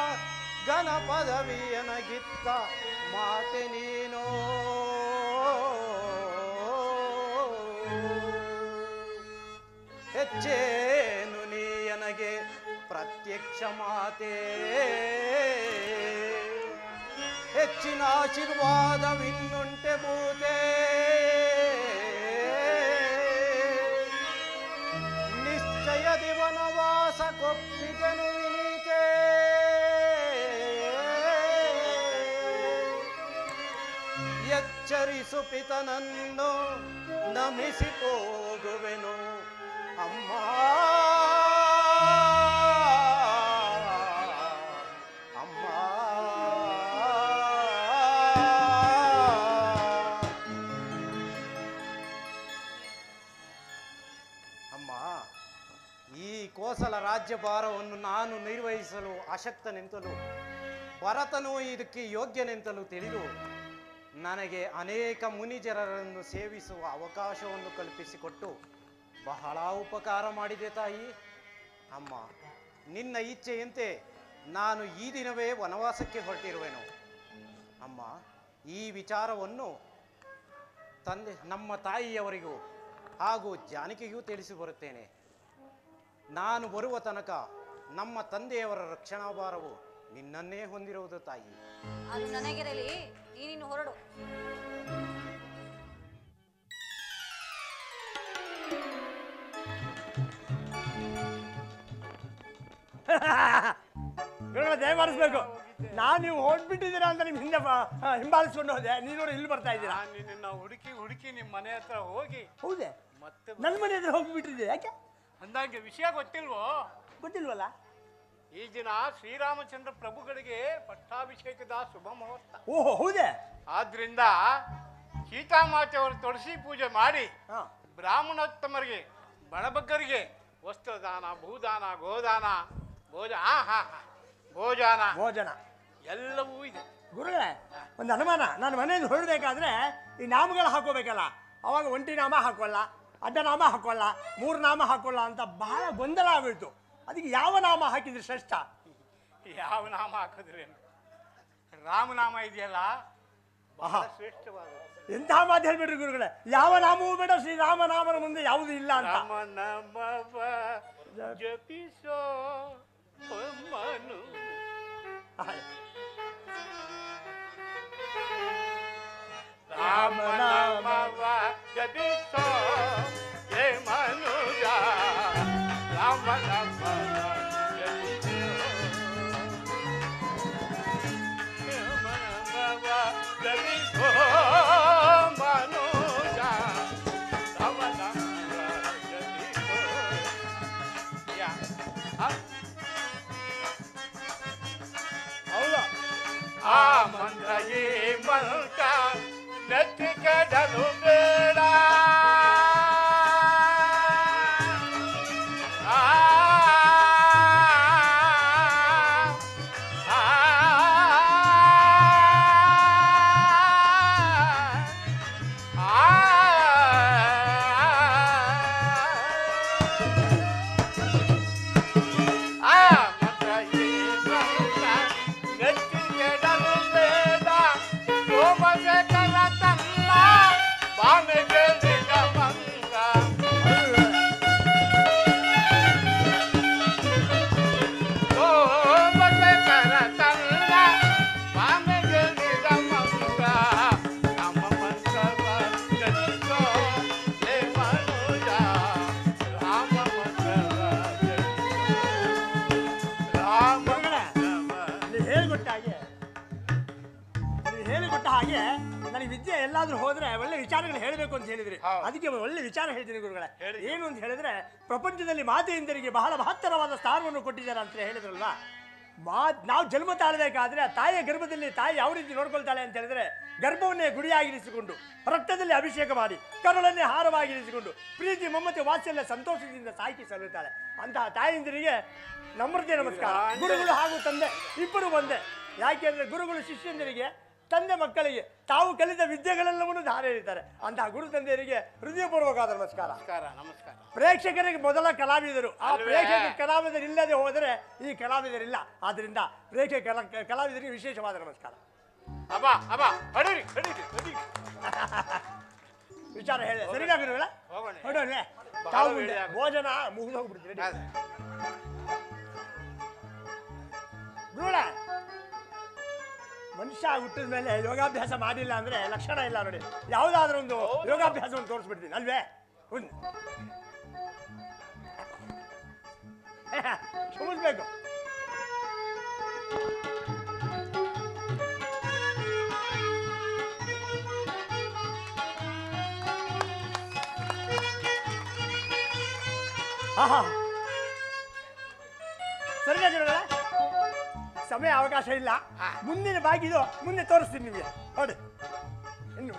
ಘನ ಪದವಿಯನಗಿತ್ತ ಮಾತೆ ನೀನೋ ಹೆಚ್ಚೇನು ನೀಯನಗೆ ಪ್ರತ್ಯಕ್ಷ ಮಾತೆ ಹೆಚ್ಚಿನ ಆಶೀರ್ವಾದವಿನ್ನುಂಟೆ ಭೂತೆ ನಿಶ್ಚಯದಿ ವನವಾಸ ಕೊಪ್ಪಿದನು ವಿನೀತೆ ಎಚ್ಚರಿಸು ಪಿತನನ್ನು ನಮಿಸಿ ಹೋಗುವೆನು ಅಮ್ಮ ಅಮ್ಮ. ಅಮ್ಮ, ಈ ಕೋಸಲ ರಾಜ್ಯಭಾರವನ್ನು ನಾನು ನಿರ್ವಹಿಸಲು ಅಶಕ್ತನೆಂತಲೂ ಭರತನು ಇದಕ್ಕೆ ಯೋಗ್ಯನೆಂತಲೂ ತಿಳಿದು ನನಗೆ ಅನೇಕ ಮುನಿಜರರನ್ನು ಸೇವಿಸುವ ಅವಕಾಶವನ್ನು ಕಲ್ಪಿಸಿಕೊಟ್ಟು ಬಹಳ ಉಪಕಾರ ಮಾಡಿದೆ ತಾಯಿ. ಅಮ್ಮ, ನಿನ್ನ ಇಚ್ಛೆಯಂತೆ ನಾನು ಈ ದಿನವೇ ವನವಾಸಕ್ಕೆ ಹೊರಟಿರುವೆನು. ಅಮ್ಮ, ಈ ವಿಚಾರವನ್ನು ನಮ್ಮ ತಾಯಿಯವರಿಗೂ ಹಾಗೂ ಜಾನಕಿಗೂ ತಿಳಿಸಿ ಬರುತ್ತೇನೆ. ನಾನು ಬರುವ ತನಕ ನಮ್ಮ ತಂದೆಯವರ ರಕ್ಷಣಾ ಭಾರವು ನಿನ್ನನ್ನೇ ಹೊಂದಿರುವುದು ತಾಯಿ. ಅದು ನನಗಿರಲಿ, ನೀನು ಹೊರಡು. ಗುರುಗಳ ದಯಮಾಡಿಸ್ಬೇಕು. ನಾನು ನೀವು ಹೊರಟ್ಬಿಟ್ಟಿದ್ದೀರಾ ಅಂತ ನಿಮ್ ಹಿಂದೆ ಹಿಂಬಾಲಿಸ್ಕೊಂಡು ಹೋದೆ, ನೀನು ಇಲ್ಲಿ ಬರ್ತಾ ಇದ್ದೀರಾ. ನಿನ್ನ ಹುಡುಕಿ ನಿಮ್ಮ ಮನೆ ಹತ್ರ ಹೋಗಿ. ಹೌದೇ? ಮತ್ತೆ ನನ್ನ ಮನೆ ಹತ್ರ ಹೋಗ್ಬಿಟ್ಟಿದ್ದೆ, ಯಾಕೆ? ಅಂದಾಗೆ ವಿಷಯ ಗೊತ್ತಿಲ್ವೋ? ಗೊತ್ತಿಲ್ವಲ್ಲ. ಈ ದಿನ ಶ್ರೀರಾಮಚಂದ್ರ ಪ್ರಭುಗಳಿಗೆ ಪಟ್ಟಾಭಿಷೇಕದ ಶುಭ ಮುಹೂರ್ತ. ಓಹೋ, ಹೌದೇ? ಆದ್ರಿಂದ ಸೀತಾಮಾತೆಯವರು ತುಳಸಿ ಪೂಜೆ ಮಾಡಿ ಹಾ, ಬ್ರಾಹ್ಮಣೋತ್ತಮರಿಗೆ ಬಡಬಗ್ಗರಿಗೆ ವಸ್ತ್ರದಾನ, ಭೂದಾನ, ಗೋದಾನ, ಭೋಜನ ಎಲ್ಲವೂ ಇದೆ. ಗುರುಗಳೇ, ಒಂದು ಅನುಮಾನ. ನಾನು ಮನೆಯಲ್ಲಿ ಹೊರಡಬೇಕಾದ್ರೆ ಈ ನಾಮಗಳು ಹಾಕೋಬೇಕಲ್ಲ, ಅವಾಗ ಒಂಟಿ ನಾಮ ಹಾಕೋಲ್ಲ, ಅಡ್ಡನಾಮ ಹಾಕೋಲ್ಲ, 3 ನಾಮ ಹಾಕೋಲ್ಲ ಅಂತ ಬಹಳ ಗೊಂದಲ ಆಗೋಯ್ತು. ಅದಕ್ಕೆ ಯಾವ ನಾಮ ಹಾಕಿದ್ರೆ ಶ್ರೇಷ್ಠ? ಯಾವ ನಾಮ ಹಾಕಿದ್ರೆ ರಾಮನಾಮ ಇದೆಯಲ್ಲ, ಬಹಳ ಶ್ರೇಷ್ಠವಾದ. ಎಂಥ ಮಾತು ಹೇಳ್ಬಿಡ್ರಿ ಗುರುಗಳೇ, ಯಾವ ನಾಮವೂ ಬೇಡ, ಶ್ರೀರಾಮನಾಮನ ಮುಂದೆ ಯಾವುದೂ ಇಲ್ಲ ಅಂತ. ರಾಮನಾಮವ ಜಪಿಸೋ ಮನು. ರಾಮನಾಮವ ಜಪಿಸೋ ಹೇ ಮನುಜ, ರಾಮನಾಮವ ಜಪಿಸೋ ರಾಮನಾಮವ ಜಪಿಸೋ ಮನುಜ, ರಾಮನಾಮವ ಜಪಿಸೋ. ಹೌದು, ಆ ಮಂತ್ರ ಈ ಮಂತ್ರ ನೆತ್ತಿ ಕೆಡಲು ಬೇಡ. ನನಗೆ ವಿದ್ಯೆ ಎಲ್ಲಾದ್ರೂ ಹೋದ್ರೆ ಒಳ್ಳೆ ವಿಚಾರಗಳು ಹೇಳಬೇಕು ಅಂತ ಹೇಳಿದ್ರಿ. ಅದಕ್ಕೆ ಒಳ್ಳೆ ವಿಚಾರ ಹೇಳ್ತೀನಿ ಗುರುಗಳೇ. ಏನು ಅಂತ ಹೇಳಿದ್ರೆ, ಪ್ರಪಂಚದಲ್ಲಿ ಮಾತೆಯಂದರಿಗೆ ಬಹಳ ಮಹತ್ತರವಾದ ಸ್ಥಾನವನ್ನು ಕೊಟ್ಟಿದ್ದಾರೆ ಅಂತ ಹೇಳಿದ್ರಲ್ವಾ. ನಾವು ಜನ್ಮ ತಾಳಬೇಕಾದ್ರೆ ತಾಯಿಯ ಗರ್ಭದಲ್ಲಿ ತಾಯಿ ಯಾವ ರೀತಿ ನೋಡ್ಕೊಳ್ತಾಳೆ ಅಂತ ಹೇಳಿದ್ರೆ, ಗರ್ಭವನ್ನೇ ಗುಡಿಯಾಗಿರಿಸಿಕೊಂಡು, ರಕ್ತದಲ್ಲಿ ಅಭಿಷೇಕ ಮಾಡಿ, ಕರುಳನ್ನೇ ಹಾರವಾಗಿರಿಸಿಕೊಂಡು, ಪ್ರೀತಿ, ಮಮತೆ, ವಾತ್ಸಲ್ಯ, ಸಂತೋಷದಿಂದ ಸಾಕಿ ಸಲ್ಲುತ್ತಾಳೆ. ಅಂತಹ ತಾಯಿಯಂದಿರಿಗೆ ನಮ್ರತೆ ನಮಸ್ಕಾರ. ಗುರುಗಳು ಹಾಗೂ ತಂದೆ ಇಬ್ಬರು ಒಂದೇ. ಯಾಕೆಂದ್ರೆ ಗುರುಗಳು ಶಿಷ್ಯಂದರಿಗೆ, ತಂದೆ ಮಕ್ಕಳಿಗೆ ತಾವು ಕಲಿತ ವಿದ್ಯೆಗಳೆಲ್ಲವನ್ನೂ ಧಾರೆ ಇರ್ತಾರೆ. ಅಂತಹ ಗುರು ತಂದೆಯರಿಗೆ ಹೃದಯಪೂರ್ವಕವಾದ ನಮಸ್ಕಾರ. ನಮಸ್ಕಾರ. ಪ್ರೇಕ್ಷಕರಿಗೆ ಮೊದಲ ಕಲಾವಿದರು. ಆ ಪ್ರೇಕ್ಷಕ ಕಲಾವಿದರು ಇಲ್ಲದೆ ಹೋದರೆ ಈ ಕಲಾವಿದರಿಲ್ಲ. ಆದ್ರಿಂದ ಪ್ರೇಕ್ಷಕ ಕಲಾವಿದರಿಗೆ ವಿಶೇಷವಾದ ನಮಸ್ಕಾರ. ವಿಚಾರ ಹೇಳಿ ಸರಿಯಾಗಿರುವಲ್ಲ, ಹೊಡೋಣ. ತಾವು ಭೋಜನ ಮುಗಿದು ಹೋಗ್ಬಿಡ್ತೀರಿ ಗುರುಗಳ. ಮನುಷ್ಯ ಹುಟ್ಟಿದ ಮೇಲೆ ಯೋಗಾಭ್ಯಾಸ ಮಾಡಿಲ್ಲ ಅಂದ್ರೆ ಲಕ್ಷಣ ಇಲ್ಲ ನೋಡಿ. ಯಾವುದಾದ್ರೂ ಒಂದು ಯೋಗಾಭ್ಯಾಸವನ್ನು ತೋರಿಸ್ಬಿಡ್ತೀನಿ ಅಲ್ವೇ? ಕ್ಷಮಿಸ್ಬೇಕು. ಸರಿಯಾಗಿರೋಣ. ಸಮಯ ಅವಕಾಶ ಇಲ್ಲ. ಮುಂದಿನ ಬಾಗಿದು ಮುಂದೆ ತೋರಿಸ್ತೀನಿ ನಿಮಗೆ. ನೋಡಿ ಇನ್ನು